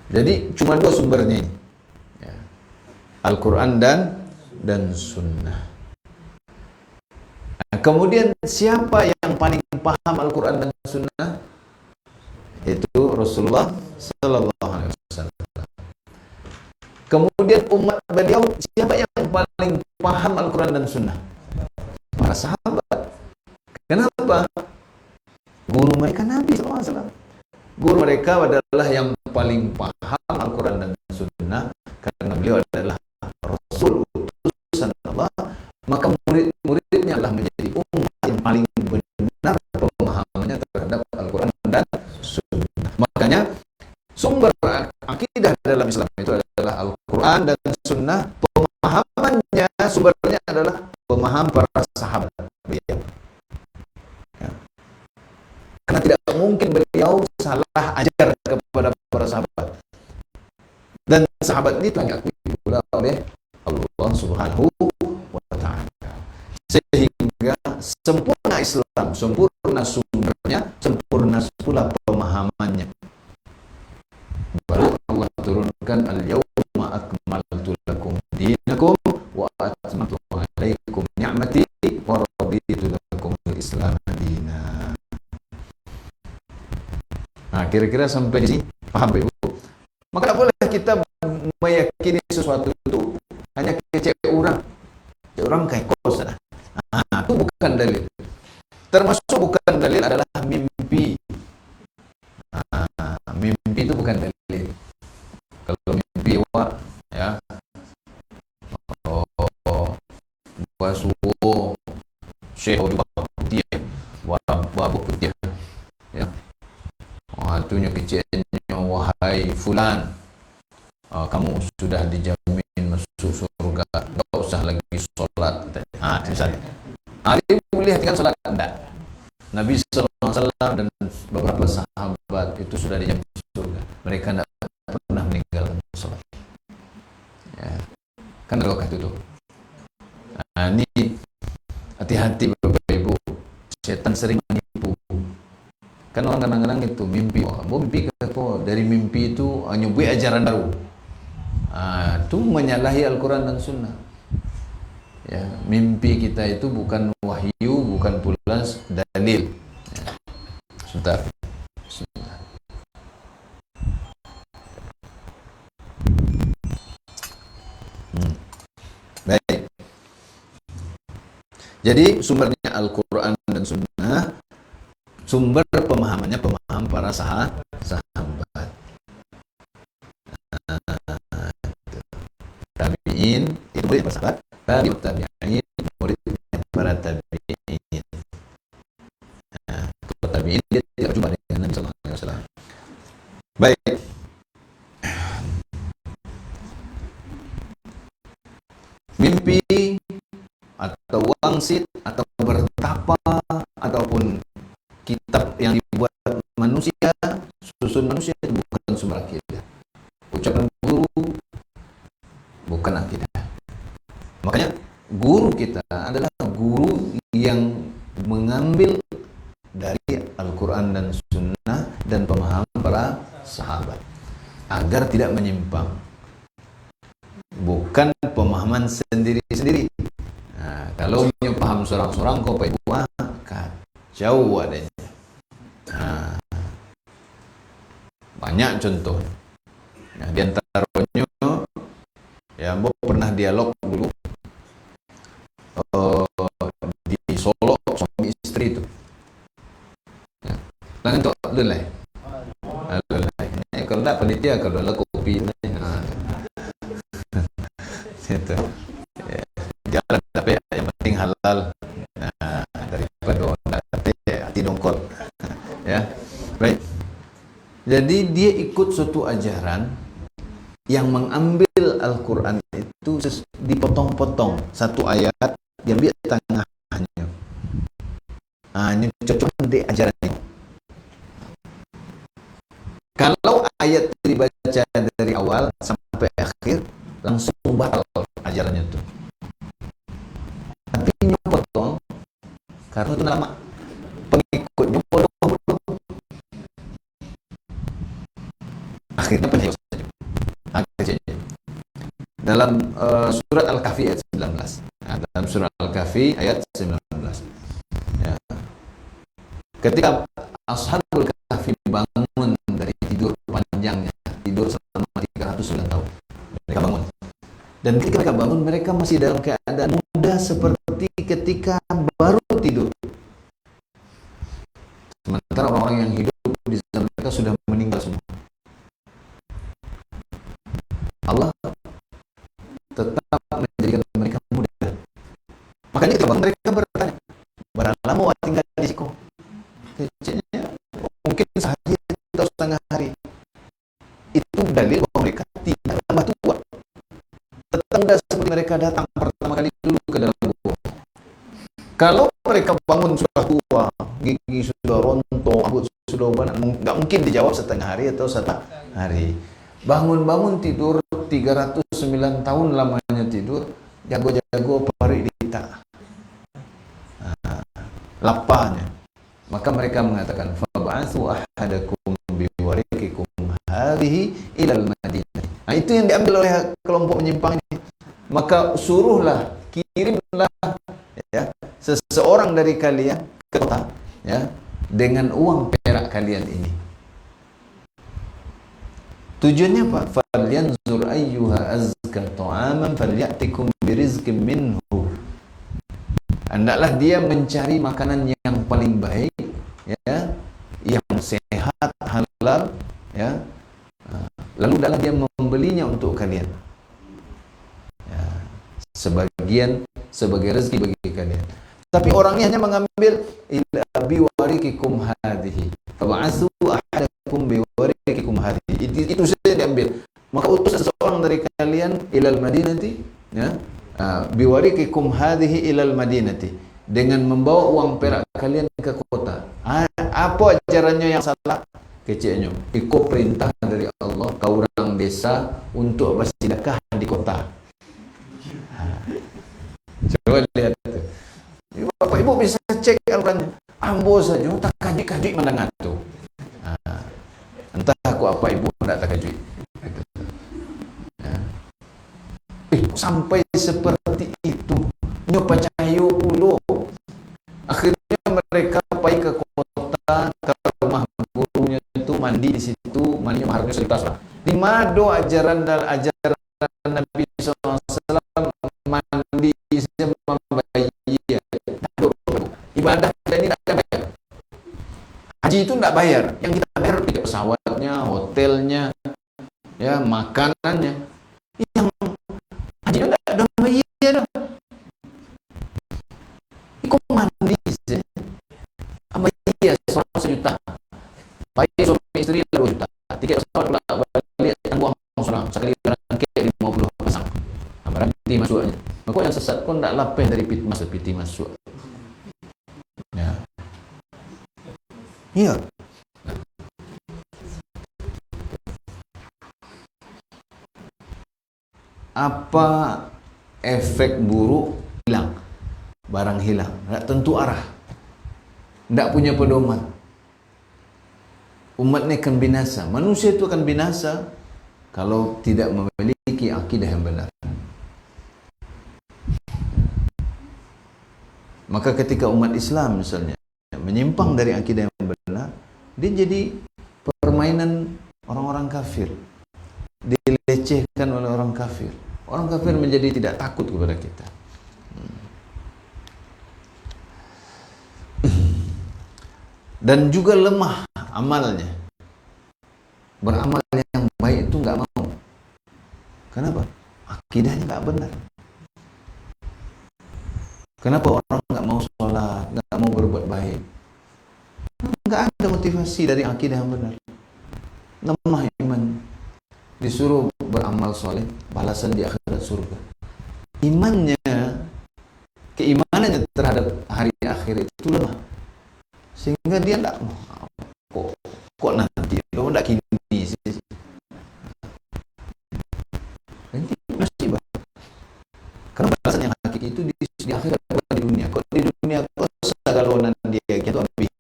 Jadi cuma dua sumbernya ini. Ya. Al-Quran dan Sunnah. Nah, kemudian siapa yang paling paham Al-Quran dan Sunnah? Itu Rasulullah Sallallahu Alaihi Wasallam. Kemudian umat beliau, siapa yang paling paham Al-Quran dan Sunnah? Para sahabat. Kenapa? Guru mereka Nabi SAW. Guru mereka adalah yang paling paham Al-Quran dan Sunnah, karena beliau adalah Rasul utusan Allah. Maka murid-muridnya adalah menjadi umat yang paling benar pemahamannya terhadap Al-Quran dan Sunnah. Makanya sumber akidah dalam Islam itu adalah Al-Quran dan Sunnah. Pemahamannya, sumbernya adalah pemahaman para sahabat beliau. Ya. Karena tidak mungkin beliau salah ajar kepada para sahabat. Dan sahabat ini telah diakui pula oleh Allah Subhanahu wa Ta'ala. Sehingga sempurna Islam, sempurna sumbernya, sempurna pula pemahamannya. Baru Allah turunkan al-yawma akmaltu lakum dinakum wa atmamtu alaikum ni'mati wa raditu lakum al-islam dinan. Nah, kira-kira sampai di sini paham Ibu? Maka tak boleh kita meyakini sesuatu itu hanya kecek orang. Orang kayak kos. Nah, itu bukan dalil. Termasuk bukan dalil adalah mimpi. Mimpi itu bukan dalil. Kalau mimpi ya, wasuwo syekh dia, wabu dia, ya, itunya kecilnya, wahai fulan, kamu sudah dijamin masuk surga, nggak usah lagi sholat. Misalnya, dia boleh tinggal sholat enggak? Nabi SAW dan beberapa sahabat itu sudah dijamin surga. Mereka tidak pernah meninggalkan sholat. Ya. Kan ada waktu itu. Nah, ini hati-hati Bapak Ibu. Setan sering menipu. Kan orang kadang-kadang itu mimpi. Mimpi dari mimpi itu nyubi ajaran baru. Itu menyalahi Al-Quran dan Sunnah. Ya, mimpi kita itu bukan wahyu, bukan pula dalil. Ya. Sebentar. Baik. Jadi sumbernya Al-Quran dan Sunnah, sumber pemahamannya pemaham para sahabat. Tabi'in itu murid para sahabat, tabi'in muridnya para tabi'in. Kalau tabi'in dia tidak berjumpa dengan Nabi Sallallahu Alaihi Wasallam. Baik. Mimpi atau wangsit atau bertapa ataupun kitab yang dibuat manusia, susun manusia, itu bukan sumber akidah. Ucapan guru bukan akidah. Makanya guru kita adalah guru yang mengambil dari Al-Quran dan Sunnah dan pemahaman para sahabat agar tidak menyimpang. Bukan pemahaman sendiri-sendiri. Nah, kalau punya paham seorang-seorang kau Pak Ibu, kacau adanya. Nah, banyak contoh. Nah, di antaranya ya, Mbok pernah dialog dulu di Solo, suami istri itu. Ya. Tangan tok dulu lah. Kalau tak panitia kalau lah kopi. Itu. Ya. Jalan tapi yang penting halal. Nah, daripada tapi hati dongkol. Ya. Baik. Jadi dia ikut suatu ajaran yang mengambil Al-Quran itu dipotong-potong, satu ayat diambil tengahnya. Ini cocok di ajaran ini. Kalau ayat dibaca dari awal sampai akhir langsung batal ajarannya itu. Tapi ini potong karena itu lama pengikutnya potong. Akhirnya penyelesaian. Kecilnya. Dalam surat Al-Kahfi ayat 19. Nah, dalam surat Al-Kahfi ayat 19. Ya. Ketika Ashabul Kahfi bangun dari tidur panjangnya, tidur selama 309 tahun. Mereka bangun. Dan ketika mereka bangun, mereka masih dalam keadaan muda seperti ketika baru tidur. Sementara orang-orang yang hidup di zaman mereka sudah meninggal semua. Allah tetap menjadikan mereka muda. Makanya ketika mereka bertanya, berapa lama wah tinggal di situ? Kecilnya mungkin sehari atau setengah hari. Itu dalil bahwa mereka tidak lama tua. Tetap muda seperti mereka datang pertama kali dulu ke dalam gua. Kalau mereka bangun sudah tua, gigi sudah rontok, rambut sudah banyak, nggak mungkin dijawab setengah hari atau 1 hari. Bangun-bangun tidur 309 tahun lamanya tidur, jago-jago pari dita. Lapanya. Maka mereka mengatakan, fab'atsu ahadakum biwariqikum hadhihi ilal Madinah. Nah, itu yang diambil oleh kelompok menyimpang ini. Maka suruhlah, kirimlah ya, seseorang dari kalian ke kota ya, dengan uang perak kalian ini. Tujuannya apa? Falyanzur ayyuha azka ta'aman falyatikum birizqin minhu. Hendaklah dia mencari makanan yang paling baik ya, yang sehat, halal ya. Lalu hendaklah dia membelinya untuk kalian. Ya, sebagai rezeki bagi kalian. Tapi orangnya hanya mengambil ila biwariqikum hadhihi. Fab'atsu ahadakum biwariqikum hadhihi. Itu saja diambil. Maka utus seseorang dari kalian ilal Madinati ya. Biwariqikum hadhihi ilal Madinati, dengan membawa uang perak kalian ke kota. Apa ajarannya yang salah? Kecilnya ikut perintah dari Allah, kau orang desa untuk bersedekah di kota. Coba lihat itu. Bapak Ibu bisa cek Al-Quran. Ambo saja tak kaji-kaji mendengar tu. Entah aku apa Ibu tak kaji. Sampai seperti itu. Nyo percaya dulu. Akhirnya mereka pergi ke kota, ke rumah gurunya itu, mandi di situ, mandinya maharnya selitas lah. Di mado ajaran Nabi SAW mandi sama bayi. Ibadah kita ini tidak bayar. Haji itu tidak bayar. Yang kita bayar tiket pesawatnya, hotelnya, ya makanannya. Yang haji itu tidak ada bayar. Ikut mandi saja. Bayar seorang 1 juta. Bayar suami istri 2 juta. Tiket pesawat balik yang buang seorang sekali berangkat 50 pasang. Berarti masuknya. Maka yang sesat pun tidak lapeh dari piti masuk. Ya. Iya. Apa efek buruk? Hilang. Barang hilang. Tidak tentu arah. Tidak punya pedoman. Umat ini akan binasa. Manusia itu akan binasa kalau tidak memiliki akidah yang benar. Maka ketika umat Islam misalnya menyimpang dari akidah yang benar, dia jadi permainan orang-orang kafir, dilecehkan oleh orang kafir. Orang kafir menjadi tidak takut kepada kita. Dan juga lemah amalnya. Beramal yang baik itu nggak mau. Kenapa? Akidahnya nggak benar. Kenapa orang nggak mau sholat, nggak mau berbuat baik? Nggak ada motivasi dari akidah yang benar. Lemah iman. Disuruh beramal soleh, balasan di akhirat surga. Imannya, keimanannya terhadap hari akhir itu lemah. Sehingga dia nggak kok nanti, kok nggak kini sih. Nanti masih karena balasan yang hakiki itu di akhirat, bukan di dunia. Kok di dunia kok segalonan dia gitu habis.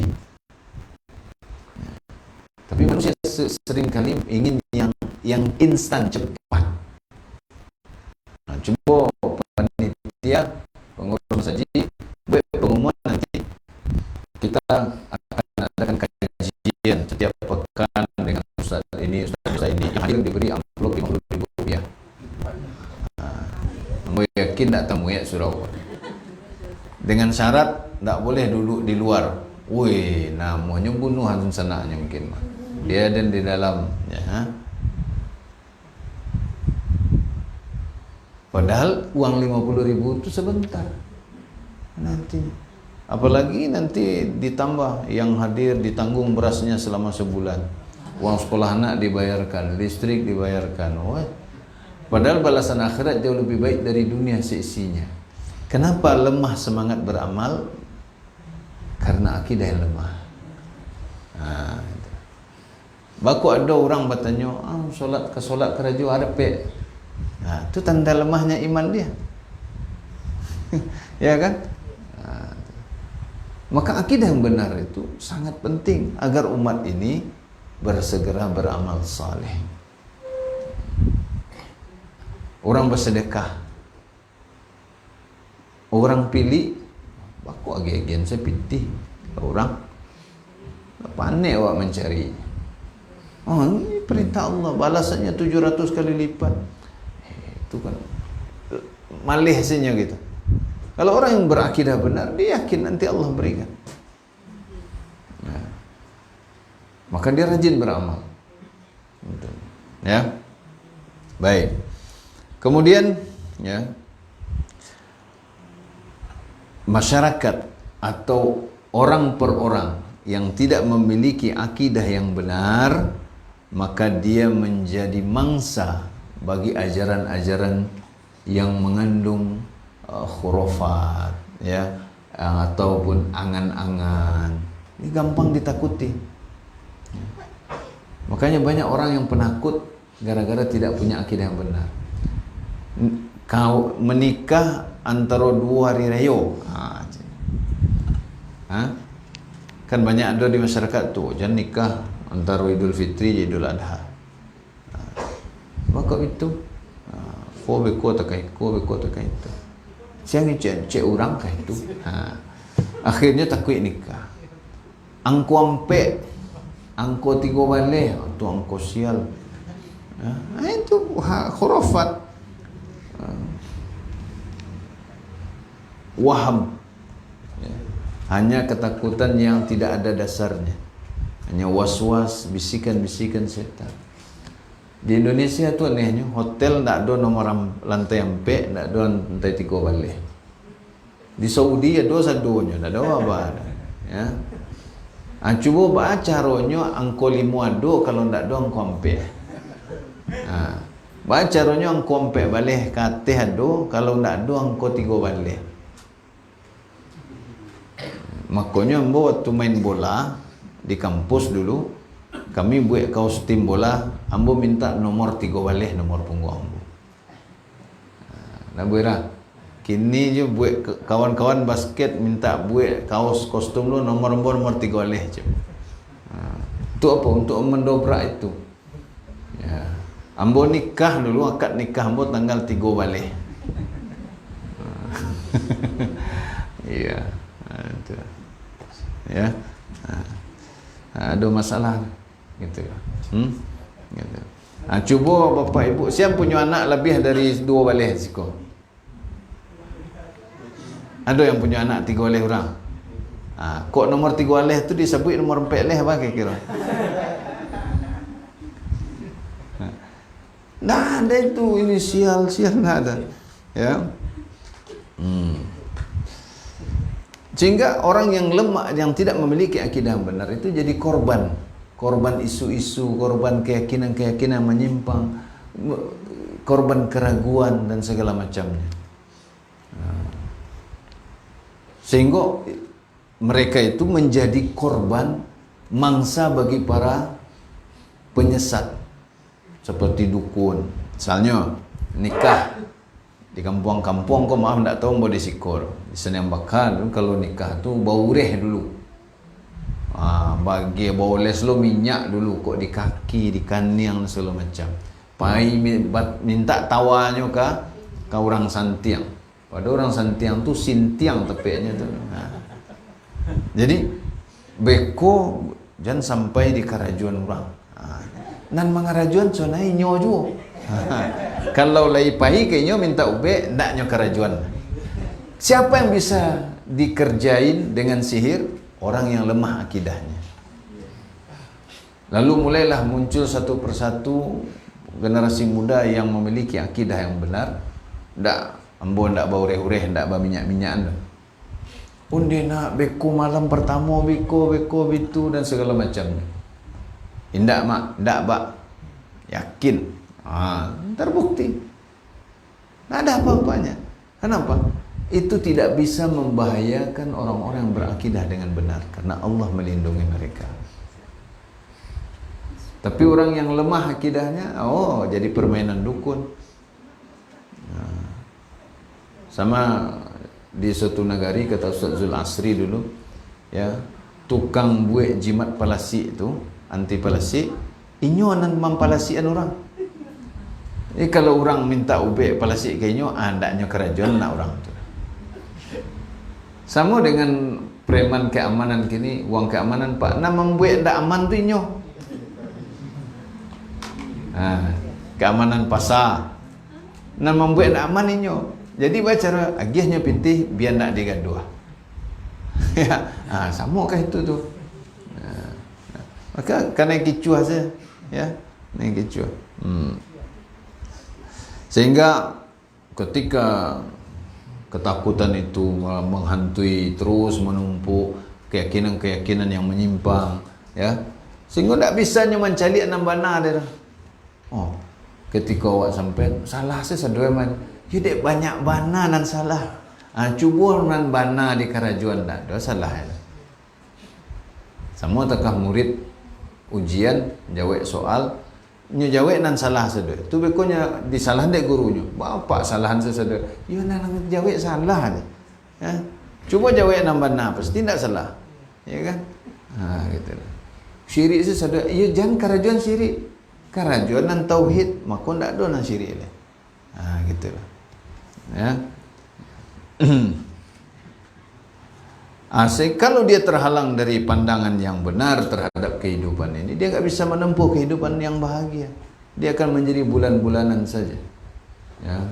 Tapi manusia sering kali ingin yang yang instan cepat. Nah, coba panitia pengurus haji buat pengumuman nanti kita akan adakan kajian setiap pekan dengan ustaz ini yang hadir diberi amplop Rp50.000. Kamu yakin tak tamu ya surau? Dengan syarat tak boleh duduk di luar. Wih, namanya bunuhan senaknya mungkin. Dia dan di dalam. Ya. Padahal uang 50.000 itu sebentar. Nanti. Apalagi nanti ditambah yang hadir ditanggung berasnya selama sebulan. Uang sekolah anak dibayarkan, listrik dibayarkan. Wah. Padahal balasan akhirat jauh lebih baik dari dunia seisinya. Kenapa lemah semangat beramal? Karena akidah yang lemah. Baku ada orang bertanya, solat ke raja ada pe. Itu tanda lemahnya iman dia. Ya kan? Maka akidah yang benar itu sangat penting agar umat ini bersegera beramal saleh. Orang bersedekah, orang pilih, baku agen saya pitih orang, panik awak mencari. Ini perintah Allah, balasannya 700 kali lipat. Itu kan malih hasilnya gitu. Kalau orang yang berakidah benar, dia yakin nanti Allah berikan. Maka dia rajin beramal. Ya, baik. Kemudian, ya, masyarakat atau orang per orang yang tidak memiliki akidah yang benar, maka dia menjadi mangsa bagi ajaran-ajaran yang mengandung khurafat, ya, ataupun angan-angan. Ini gampang ditakuti. Makanya banyak orang yang penakut gara-gara tidak punya akidah yang benar. Kau menikah antara 2 hari raya, kan banyak ada di masyarakat tuh, jangan nikah antara Idul Fitri Idul Adha. Maka itu ko takai itu. Siang cek orang kah itu. Akhirnya takut nikah. Angko ampe, angko 3 balik, tu angko sial. Itu khurafat. Waham. Hanya ketakutan yang tidak ada dasarnya. Hanya was-was, bisikan-bisikan setan. Di Indonesia tu anehnya, hotel tak ada nomor lantai 4, tak ada lantai 3 balik. Di Saudi ada sadonya, tak ada apa. Ya. Cuba baca caranya angko 5 ada, kalau tak ada angko 4. Baca caranya angko 4 balik katih ada, kalau tak ada angko 3 balik. Makanya waktu main bola di kampus dulu, kami buat kaos tim bola, ambo minta nomor 3 balik nomor punggung ambo. Nah, buira. Kini je buat kawan-kawan basket minta buat kaos kostum lu nomor 3 balik je. Itu apa? Untuk mendobrak itu. Ya. Ambo nikah dulu, akad nikah ambo tanggal 3 balik. Iya. Itu. Ya. Ada masalah gitu. Gitu. Cuba bapak ibu, siapa punya anak lebih dari 2 balik siko? Ada yang punya anak 3 balik orang? Kok nomor 3 balik tu disebut nomor 4 balik apa kira-kira? Nah, ada itu inisial tak ada. Ya. Sehingga orang yang lemah, yang tidak memiliki akidah yang benar itu jadi korban isu-isu, korban keyakinan-keyakinan menyimpang, korban keraguan dan segala macamnya. Sehingga mereka itu menjadi korban mangsa bagi para penyesat seperti dukun. Misalnya nikah di kampung-kampung, kau maaf tak tahu mau disikor di Senyam Bakar kalau nikah tu bau ureh dulu, bagi bau les lo minyak dulu kok di kaki, di kaniang segala macam. pai minta tawanya ke orang Santiang. Pada orang Santiang tu Sintiang tepeknya tu. Jadi beko jangan sampai di karajuan orang. Nan mangarajuan sonai nyo juga. Kalau lai pai kayaknya minta ube ndak nyo karajuan. Siapa yang bisa dikerjain dengan sihir? Orang yang lemah akidahnya. Lalu mulailah muncul satu persatu generasi muda yang memiliki akidah yang benar. Ndak ambo ndak bau reh-reh, ndak bau minyak-minyakan. Undi nak beko malam pertama beko bitu dan segala macamnya. Indak mak, ndak bak. Yakin. Terbukti. Nggak ada apa-apanya. Kenapa? Itu tidak bisa membahayakan orang-orang yang berakidah dengan benar karena Allah melindungi mereka. Tapi orang yang lemah akidahnya, jadi permainan dukun. Sama di suatu negari kata Ustaz Zul Asri dulu, ya, tukang buat jimat palasi itu, anti palasi, inyo nan mampalasian orang. Kalau orang minta ube palasi kainyo, andaknya kerajaan nak orang tu. Sama dengan preman keamanan kini, uang keamanan Pak, nak membuat ndak aman tu inyo. Keamanan pasar, nak membuat ndak aman inyo. Jadi cara agihnya pitih biar nak digaduh. Ya, sama kah itu tu. Maka kena kicuah saja, ya, ni kicuah. Sehingga ketika ketakutan itu menghantui terus menumpuk keyakinan-keyakinan yang menyimpang, ya, sehingga tak bisa mencari nambana dia. Ketika awak sampai salah sesadoi man. Jadi banyak bana nan salah. Cuba nan bana di karajuan dah salah. Sama takah murid ujian jawab soal, nya jawab nan salah sedoi. Tu bekonya disalah dek gurunya. Bapak salahan sesedoi. Ya nan jawab salah ni. Ya. Cuba jawab nan bana pasti tidak salah. Ya kan? Gitu. Syirik sesedoi. Ya jangan karajuan syirik. Karajuan nan tauhid, maka ndak ada nan syirik le. Gitulah. Ya. Kalau dia terhalang dari pandangan yang benar terhadap kehidupan ini, dia tak bisa menempuh kehidupan yang bahagia. Dia akan menjadi bulan-bulanan saja. Ya.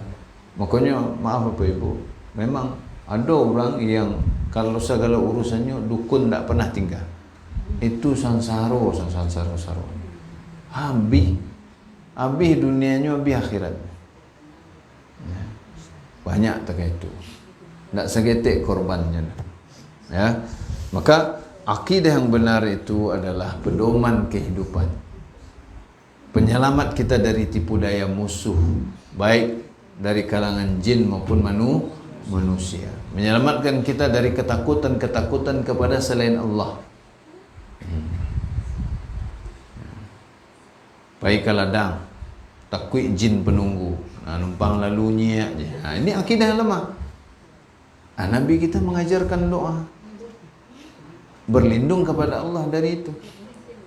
Makanya maaf Bapak Ibu, memang ada orang yang kalau segala urusannya dukun tak pernah tinggal. Itu sansaro. Habis dunianya, habis akhirat. Ya. Banyak tak itu. Tak segetik korbannya. Ya. Maka akidah yang benar itu adalah pedoman kehidupan. Penyelamat kita dari tipu daya musuh, baik dari kalangan jin maupun manusia. Menyelamatkan kita dari ketakutan-ketakutan kepada selain Allah. Baik kaladang, takut jin penunggu. Numpang lalunya je. Ini akidah yang lemah. Nabi kita mengajarkan doa berlindung kepada Allah dari itu.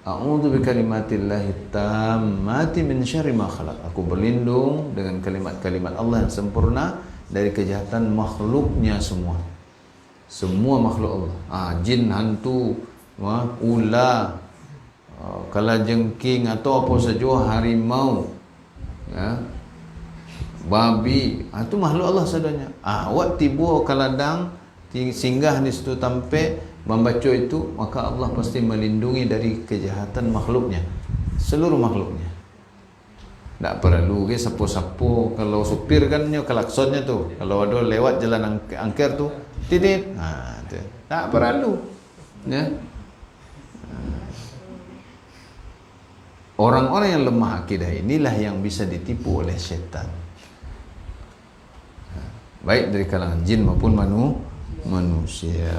A'udzu bikalimatillahi tammati min syarri ma khalaq. Aku berlindung dengan kalimat-kalimat Allah yang sempurna dari kejahatan makhluknya semua. Semua makhluk Allah. Jin, hantu, ular, kalajengking atau apa saja, harimau, ya, babi, itu makhluk Allah sadanya. Awak tiba kaladang singgah di situ tampe membaca itu, maka Allah pasti melindungi dari kejahatan makhluknya, seluruh makhluknya. Tak perlu ke sapu-sapu. Kalau supir kan klaksonnya tu, kalau ada lewat jalan angker tu titit, tak perlu, ya. Orang-orang yang lemah akidah inilah yang bisa ditipu oleh syaitan, baik dari kalangan jin maupun manusia.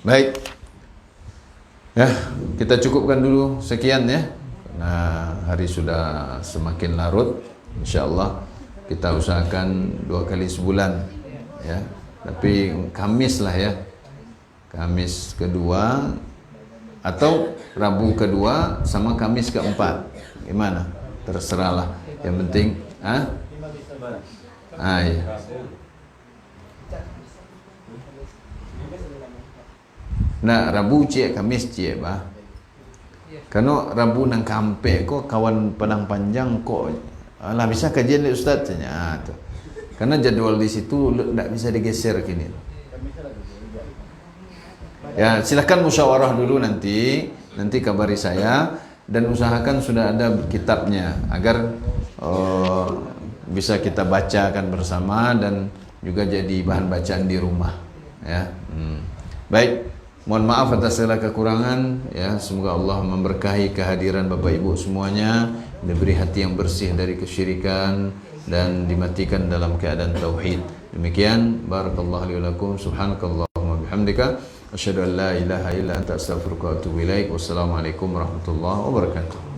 Baik, ya, kita cukupkan dulu sekian ya, karena hari sudah semakin larut. InsyaAllah kita usahakan 2 kali sebulan, ya, tapi Kamis lah ya, Kamis kedua atau Rabu kedua sama Kamis keempat, gimana? Terserahlah. Yang penting, iya. Nah, Rabu cie, Kamis cie bah. Karena Rabu nang kampe kok kawan Padang Panjang kok lah bisa kajian ni Ustaz tanya tu. Karena jadwal di situ tidak bisa digeser kini. Ya, silakan musyawarah dulu nanti kabari saya dan usahakan sudah ada kitabnya agar bisa kita bacakan bersama dan juga jadi bahan bacaan di rumah ya. Baik. Mohon maaf atas segala kekurangan ya, semoga Allah memberkahi kehadiran Bapak Ibu semuanya, diberi hati yang bersih dari kesyirikan dan dimatikan dalam keadaan tauhid. Demikian, barakallahu li wa lakum, subhanakallahumma bihamdika, asyhadu an la ilaha illa anta astaghfiruka wa atubu ilaik. Wassalamualaikum warahmatullahi wabarakatuh.